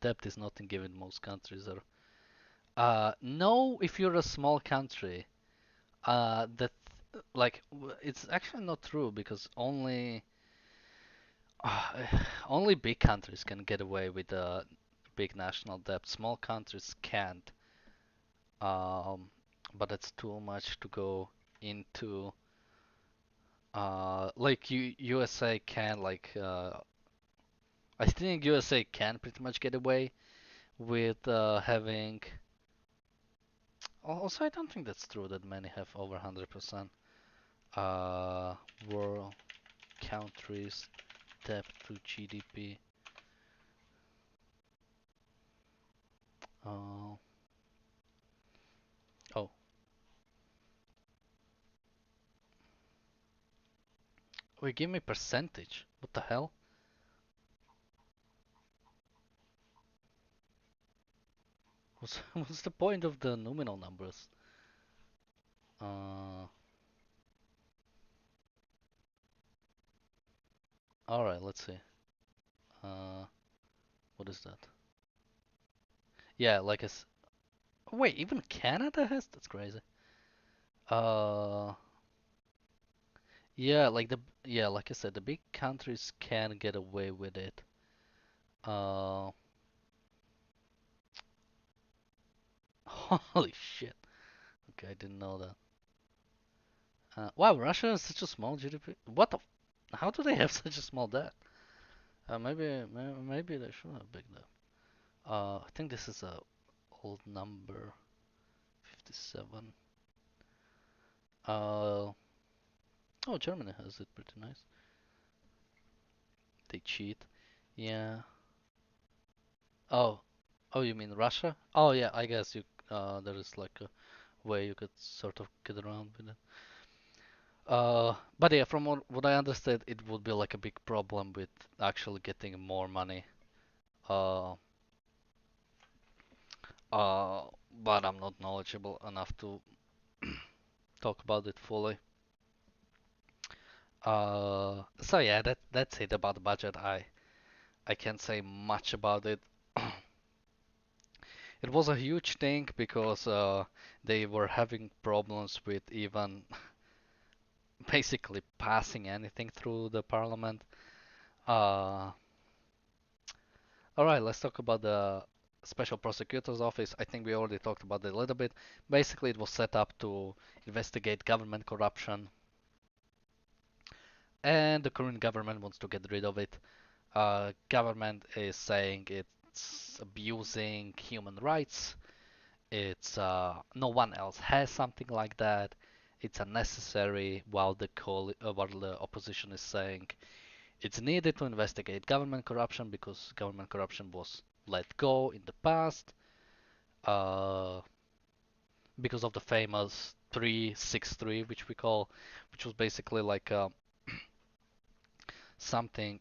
Debt is nothing given most countries are. No, if you're a small country, that like it's actually not true because uh, only big countries can get away with a big national debt. Small countries can't. Um, but that's too much to go into. Like USA can like I think USA can pretty much get away with having. Also, I don't think that's true that many have over 100%. Uh, World countries debt to GDP. Uh, oh, wait, give me percentage. What the hell? What's the point of the nominal numbers? Uh, all right, let's see. Uh, what is that? Yeah, like wait, even Canada has? That's crazy. Uh, yeah, yeah, like I said, the big countries can get away with it. Uh, holy shit. Okay, I didn't know that. Wow, Russia has such a small GDP. What the? How do they have such a small debt? Maybe they should have big debt. I think this is a old number, 57. Uh, oh, Germany has it pretty nice. They cheat. Yeah. Oh, oh, you mean Russia? Oh, yeah. I guess there is like a way you could sort of get around with it. But yeah, from what I understand, it would be like a big problem with actually getting more money. Uh, uh, but I'm not knowledgeable enough to talk about it fully. So yeah, that's it about the budget. I can't say much about it. It was a huge thing because they were having problems with even basically passing anything through the parliament. Uh, all right, let's talk about the special prosecutor's office. I think we already talked about it a little bit. Basically, it was set up to investigate government corruption, and the current government wants to get rid of it. Government is saying it's abusing human rights. It's no one else has something like that. It's unnecessary. While the opposition is saying it's needed to investigate government corruption because government corruption was let go in the past uh, because of the famous 363, which we call, which was basically like something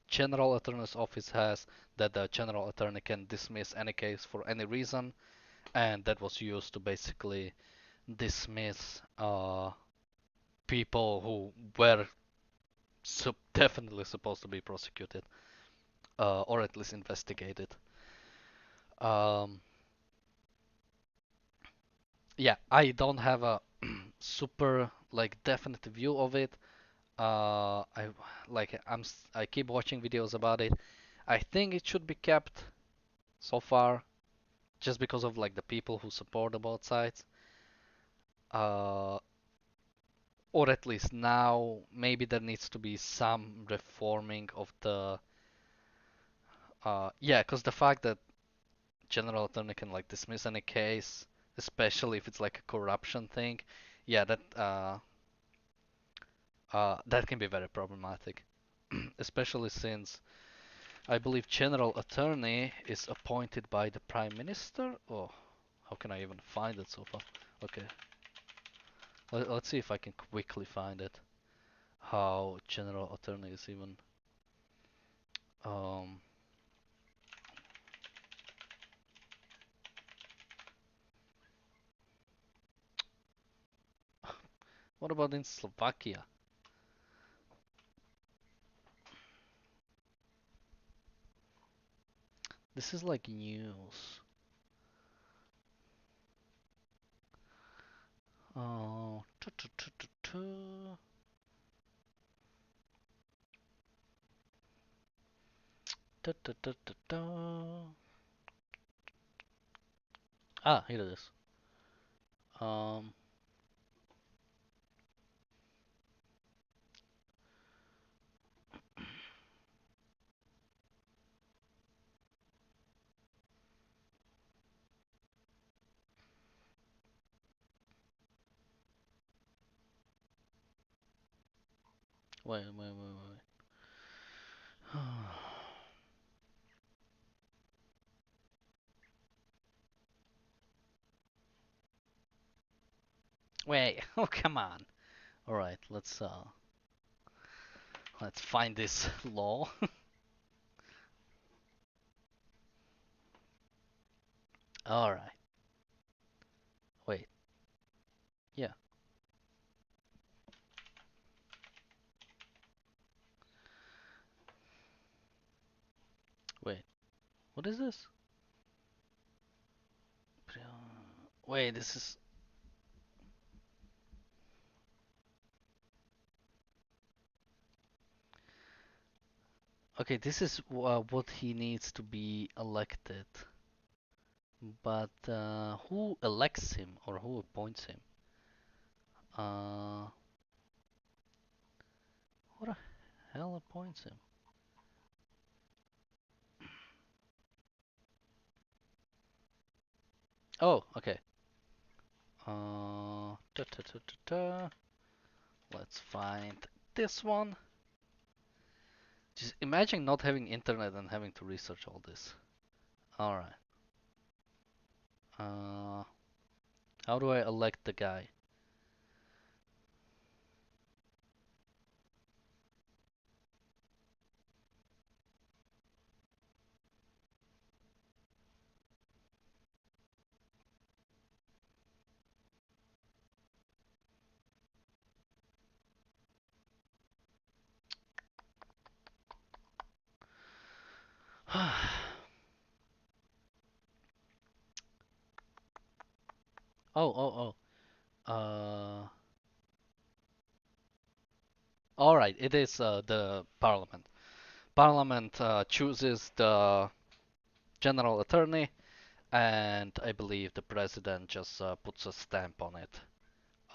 general attorney's office has that the general attorney can dismiss any case for any reason, and that was used to basically dismiss people who were definitely supposed to be prosecuted or at least investigated. Um, yeah, I don't have a super like definite view of it. I keep watching videos about it. I think it should be kept so far, just because of like the people who support the both sides. Uh, or at least now, maybe there needs to be some reforming of the. Yeah, because the fact that general attorney can like dismiss any case, especially if it's like a corruption thing, yeah, that can be very problematic, especially since I believe general attorney is appointed by the prime minister. Oh, how can I even find it so far? Okay, let's see if I can quickly find it. How general attorney is even. Um, what about in Slovakia? This is like news. Oh, Ah, here it is. Um, Wait. Wait. Oh, come on. All right, let's find this law. All right. Wait. Yeah. Wait. What is this? Wait, this is okay. This is what he needs to be elected. But who elects him or who appoints him? Uh, who the hell appoints him? Oh, okay. Da, da, da, da, da. Let's find this one. Just imagine not having internet and having to research all this. All right. Uh, how do I elect the guy? Oh. All right. It is the parliament. Parliament chooses the general attorney, and I believe the president just puts a stamp on it.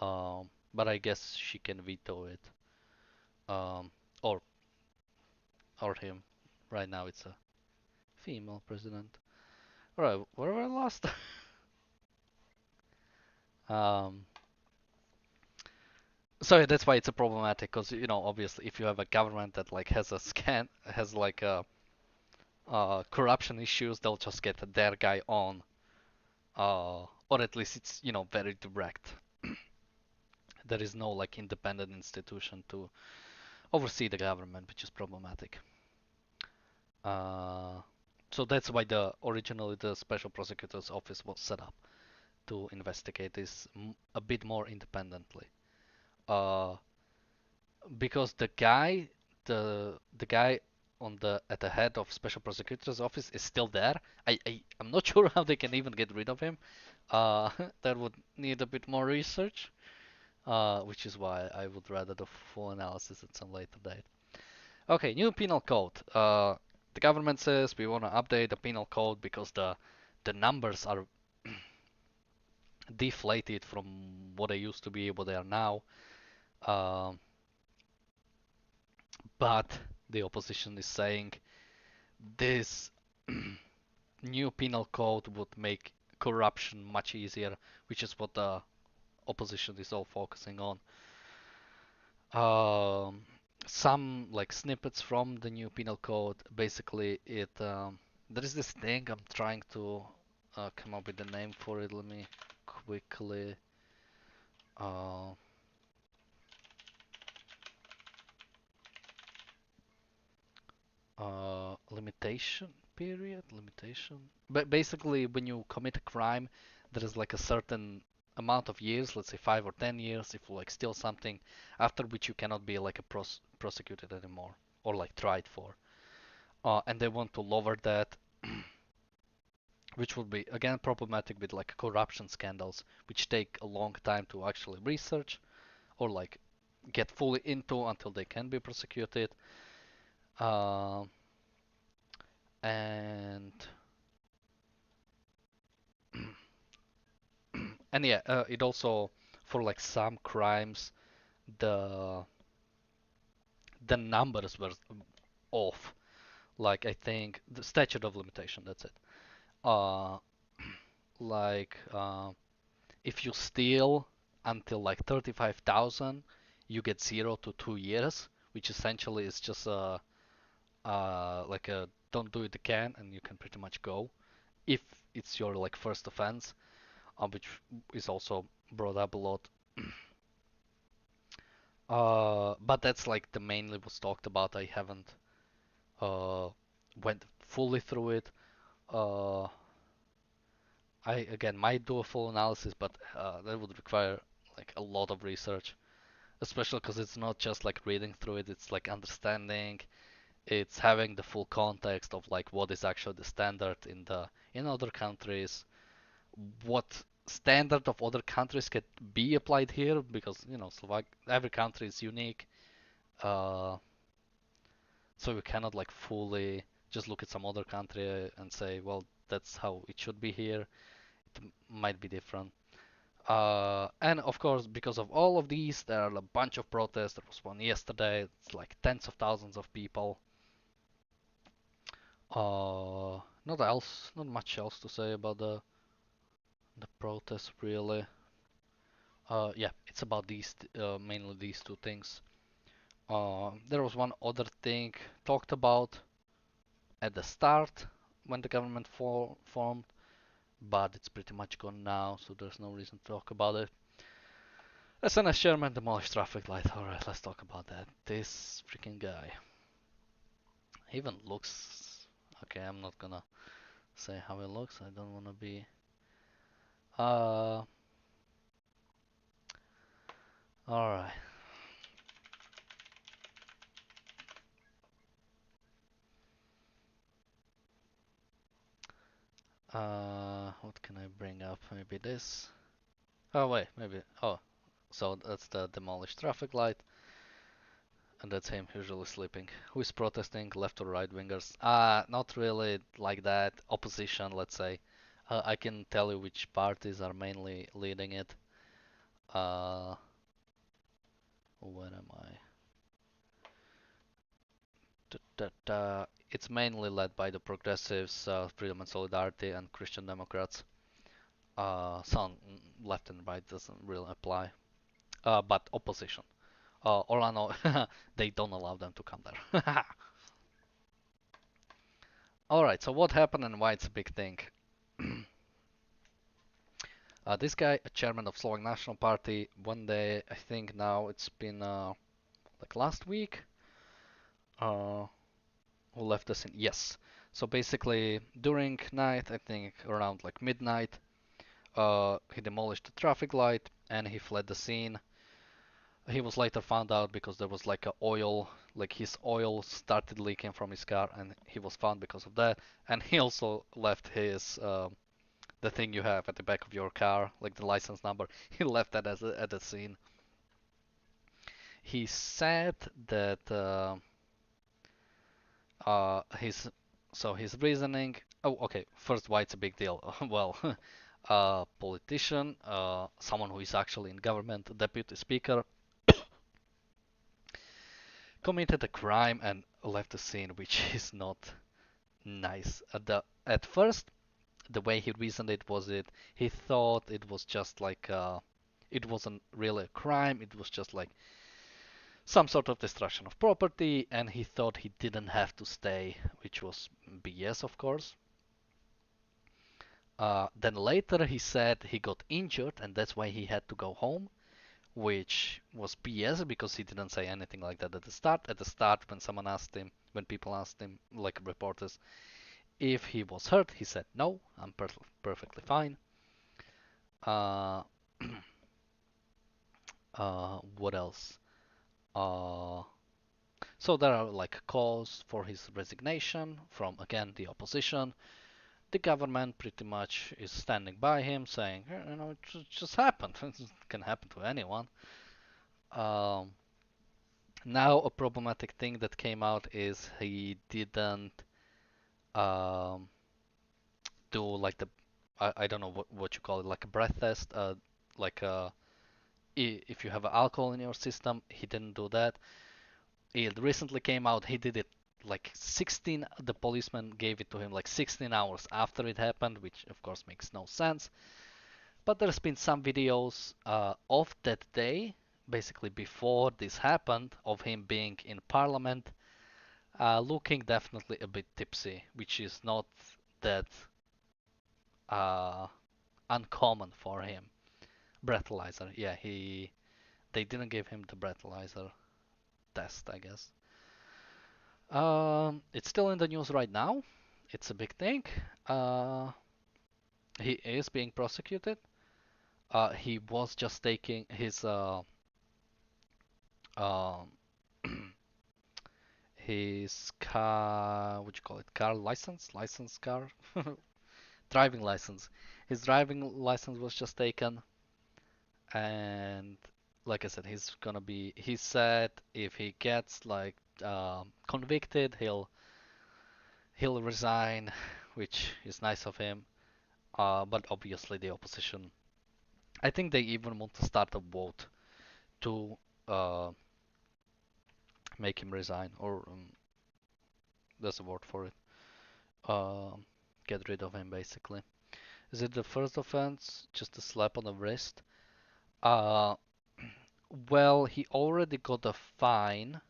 But I guess she can veto it. Um, or or him. Right now it's a female president. All right, where were I lost? um, so that's why it's a problematic because obviously if you have a government that like has like a corruption issues, they'll just get their guy on, or at least it's very direct. There is no like independent institution to oversee the government, which is problematic. Uh, so that's why originally the special prosecutor's office was set up to investigate this a bit more independently. Uh, because the guy on the at the head of special prosecutor's office is still there. I'm not sure how they can even get rid of him. Uh, that would need a bit more research. Which is why I would rather the full analysis at some later date. Okay, new penal code. The government says we want to update the penal code because the numbers are deflated from what they used to be, what they are now. Um, but the opposition is saying this new penal code would make corruption much easier, which is what the opposition is all focusing on. Um, some like snippets from the new penal code. Basically, it there is this thing I'm trying to come up with the name for it. Let me quickly. Uh, Limitation period, limitation. But basically, when you commit a crime, there is like a certain amount of years, let's say 5 or 10 years, if you like steal something, after which you cannot be like a prosecuted anymore or like tried for. And they want to lower that, which would be again problematic with like corruption scandals, which take a long time to actually research or like get fully into until they can be prosecuted. Uh, and and yeah, it also for like some crimes the the numbers were off. Like I think the statute of limitation. That's it. Uh, like if you steal until like 35,000, you get 0 to 2 years, which essentially is just like a don't do it again, and you can pretty much go if it's your like first offense, which is also brought up a lot. But that's like the mainly was talked about. I haven't uh, went fully through it. Uh, I again might do a full analysis, but that would require like a lot of research, especially because it's not just like reading through it. It's like understanding. It's having the full context of like what is actually the standard in other countries, what standard of other countries can be applied here, because Slovak every country is unique. Uh, so you cannot like fully just look at some other country and say, well, that's how it should be here. It might be different. And of course, because of all of these, there are a bunch of protests. There was one yesterday. It's like tens of thousands of people. Not much else to say about the protests really. Yeah, it's about these mainly these two things. There was one other thing talked about at the start when the government formed, but it's pretty much gone now, so there's no reason to talk about it. SNS chairman demolished traffic light. Alright, let's talk about that. This freaking guy. He even looks. Okay, I'm not gonna say how he looks. I don't wanna be. Uh. Alright. What can I bring up? Maybe this. Oh, wait, maybe. Oh, so that's the demolished traffic light. And that's him usually sleeping. Who is protesting, left or right wingers? Not really like that. Opposition, let's say. I can tell you which parties are mainly leading it. Uh, where am I? It's mainly led by the progressives, Freedom and Solidarity, and Christian Democrats. Some left and right doesn't really apply. But opposition. Orlando, they don't allow them to come there. Alright, so what happened and why it's a big thing? This guy, a chairman of Slovak National Party, one day, I think now it's been like last week, uh, who left us in. Yes. So basically, during night, I think around like midnight, he demolished the traffic light and he fled the scene. He was later found out because there was like a oil, like his oil started leaking from his car, and he was found because of that. And he also left his the thing you have at the back of your car, like the license number. He left that at the scene. He said that his his reasoning. Oh, okay. First, why it's a big deal? Well, a politician, someone who is actually in government, a deputy speaker, committed a crime and left the scene, which is not nice. At first, the way he reasoned it was he thought it was just like it wasn't really a crime. It was just like some sort of destruction of property, and he thought he didn't have to stay, which was BS, of course. Then later he said he got injured, and that's why he had to go home, which was BS because he didn't say anything like that at the start. At the start, when people asked him, like reporters, if he was hurt, he said no, I'm perfectly fine. Uh, what else? Uh, so there are like calls for his resignation from again the opposition. The government pretty much is standing by him, saying, it just happened. It can happen to anyone. Um, Now a problematic thing that came out is he didn't um, do like I don't know what you call it, like a breath test, like if you have alcohol in your system, he didn't do that. It recently came out he did it like 16. The policeman gave it to him like 16 hours after it happened, which of course makes no sense. But there's been some videos of that day basically before this happened, of him being in parliament, looking definitely a bit tipsy, which is not that uh, uncommon for him. Breathalyzer, yeah, they didn't give him the breathalyzer test, I guess. It's still in the news right now. It's a big thing. Uh, he is being prosecuted. He was just taking his um his car, what you call it, car license car, driving license. His driving license was just taken, and like I said, he's gonna be. He said if he gets like convicted, he'll resign, which is nice of him. But obviously the opposition. I think they even want to start a vote to uh, make him resign, or there's a word for it. Um, get rid of him basically. Is it the first offense? Just a slap on the wrist? Uh, well, he already got a fine.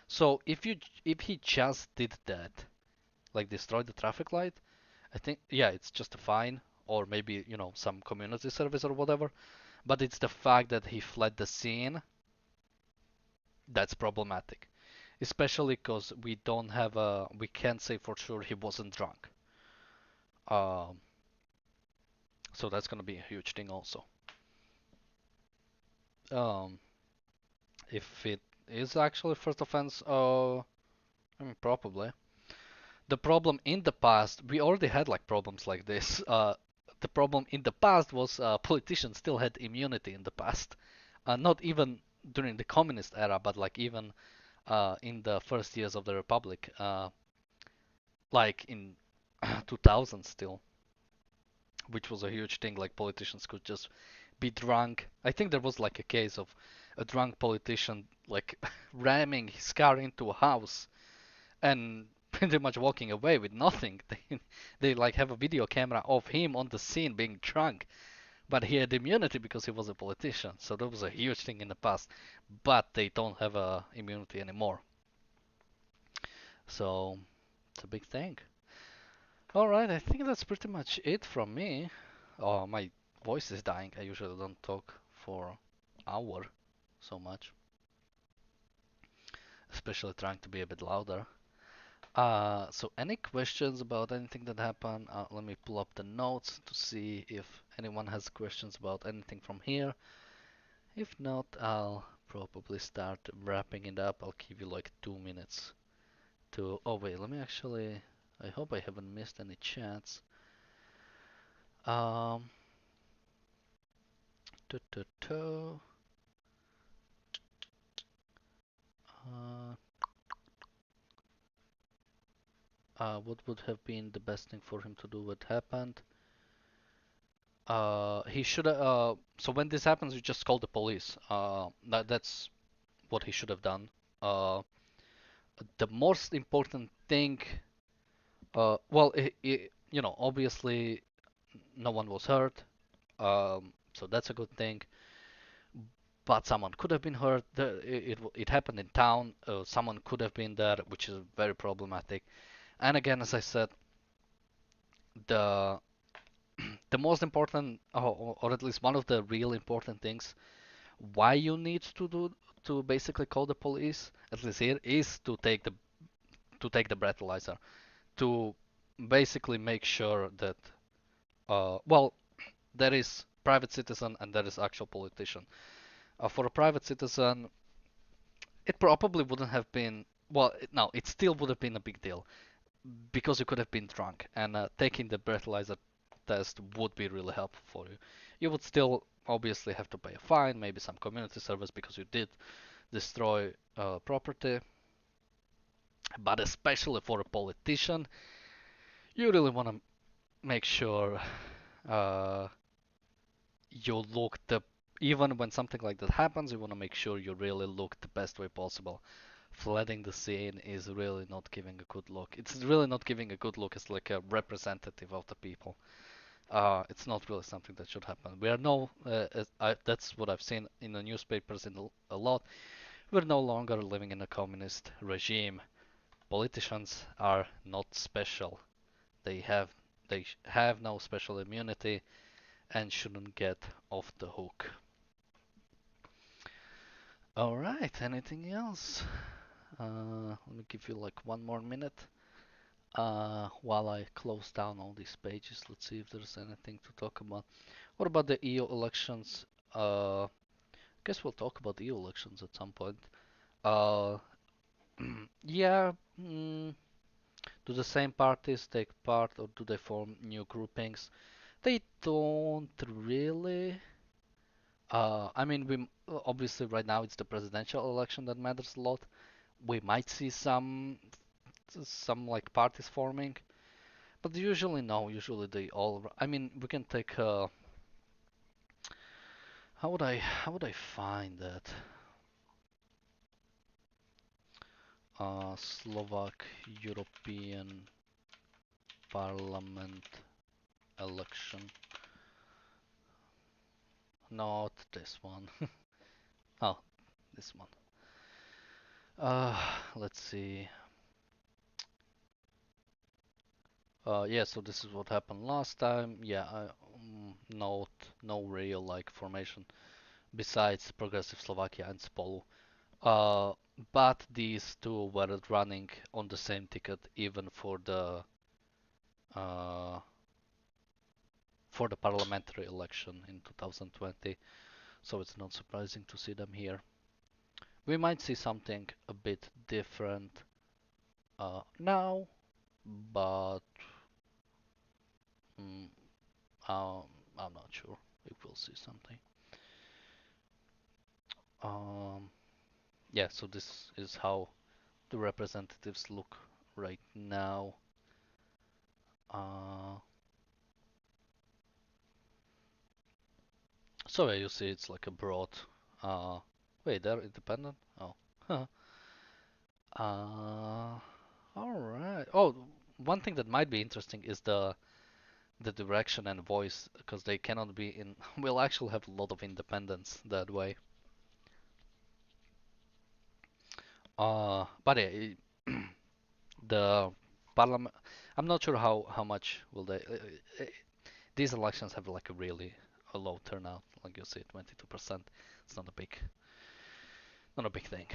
So if he just did that, like destroyed the traffic light, I think yeah, it's just a fine or maybe, some community service or whatever. But it's the fact that he fled the scene that's problematic. Especially because we can't say for sure he wasn't drunk. Um, so that's gonna be a huge thing also. Um, if it is actually first offense, I mean probably. The problem in the past, we already had like problems like this. The problem in the past was politicians still had immunity in the past. Not even during the communist era, but like even in the first years of the republic, like in 2000 still, which was a huge thing. Like politicians could just be drunk. I think there was like a case of a drunk politician like ramming his car into a house and pretty much walking away with nothing. They like have a video camera of him on the scene being drunk, but he had immunity because he was a politician. So that was a huge thing in the past. But they don't have immunity anymore. So it's a big thing. All right, I think that's pretty much it from me. Oh, my voice is dying. I usually don't talk for hour so much, especially trying to be a bit louder. So any questions about anything that happened? Let me pull up the notes to see if anyone has questions about anything from here. If not, I'll probably start wrapping it up. I'll give you like 2 minutes to. Oh wait, let me actually. I hope I haven't missed any chats. Um, tu- tu- tu. Uh, what would have been the best thing for him to do? What happened? He should. So when this happens, you just call the police. That's what he should have done. Uh, the most important thing, well, obviously no one was hurt, so that's a good thing. But someone could have been hurt. It happened in town. Someone could have been there, which is very problematic. And again, as I said, the the most important, or at least one of the real important things, why you need to basically call the police, at least here, is to take the breathalyzer, to basically make sure that well, there is private citizen and there is actual politician. For a private citizen, it probably wouldn't have been, well, no, it still would have been a big deal because you could have been drunk, and taking the breathalyzer test would be really helpful for you. You would still obviously have to pay a fine, maybe some community service because you did destroy property, but especially for a politician, you really want to make sure uh, you look the even when something like that happens, you want to make sure you really look the best way possible. Flooding the scene is really not giving a good look. It's really not giving a good look as like a representative of the people. It's not really something that should happen. We are no, that's what I've seen in the newspapers a lot. We're no longer living in a communist regime. Politicians are not special. They have they have no special immunity and shouldn't get off the hook. All right, anything else? Let me give you like one more minute while I close down all these pages. Let's see if there's anything to talk about. What about the EU elections? Guess we'll talk about the EU elections at some point. Uh, yeah. Do the same parties take part, or do they form new groupings? They don't really. I mean, we obviously right now it's the presidential election that matters a lot. We might see some like parties forming, but usually no. Usually they all. I mean, we can take. How would I find that? Slovak European Parliament election. Not this one. Oh, this one. Let's see. Yeah, so this is what happened last time. Yeah, no real like formation besides Progressive Slovakia and Spolu. Uh, but these two were running on the same ticket even uh, for the parliamentary election in 2020. So it's not surprising to see them here. We might see something a bit different now, but mm, um, I'm not sure if we'll see something. Um, yeah, so this is how the representatives look right now. Uh, so yeah, you see it's like a broad. Uh, wait, they're independent? Oh. uh, all right. Oh, one thing that might be interesting is the direction and voice, because they cannot be in. We'll actually have a lot of independence that way. But yeah, the parliament. I'm not sure how much will they. These elections have like a really a low turnout, like you see, 22%. It's not a big thing.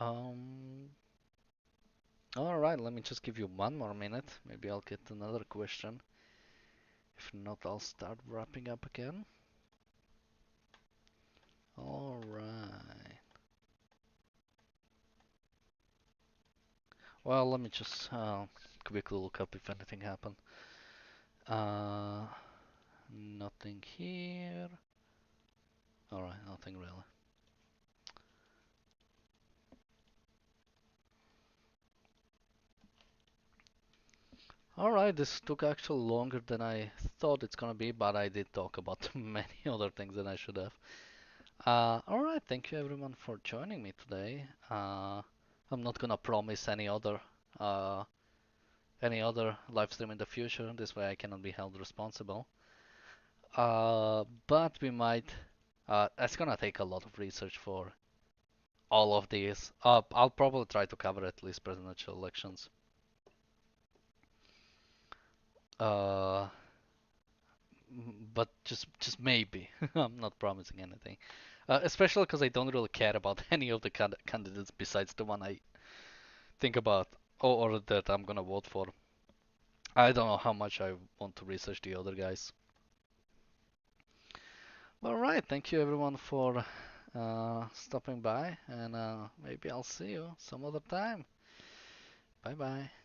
Um, all right, let me just give you one more minute. Maybe I'll get another question. If not, I'll start wrapping up again. All right. Well, let me just quickly look up if anything happened. Uh, Nothing here. All right, nothing really. All right, this took actually longer than I thought it's gonna be, but I did talk about many other things than I should have. All right, thank you everyone for joining me today. I'm not gonna promise uh, any other live stream in the future. This way I cannot be held responsible. But we might. It's gonna take a lot of research for all of these. I'll probably try to cover at least presidential elections. Uh, but just maybe. I'm not promising anything. Especially because I don't really care about any of the candidates besides the one I think about or that I'm gonna vote for. I don't know how much I want to research the other guys. All right, thank you everyone for stopping by, and maybe I'll see you some other time. Bye bye.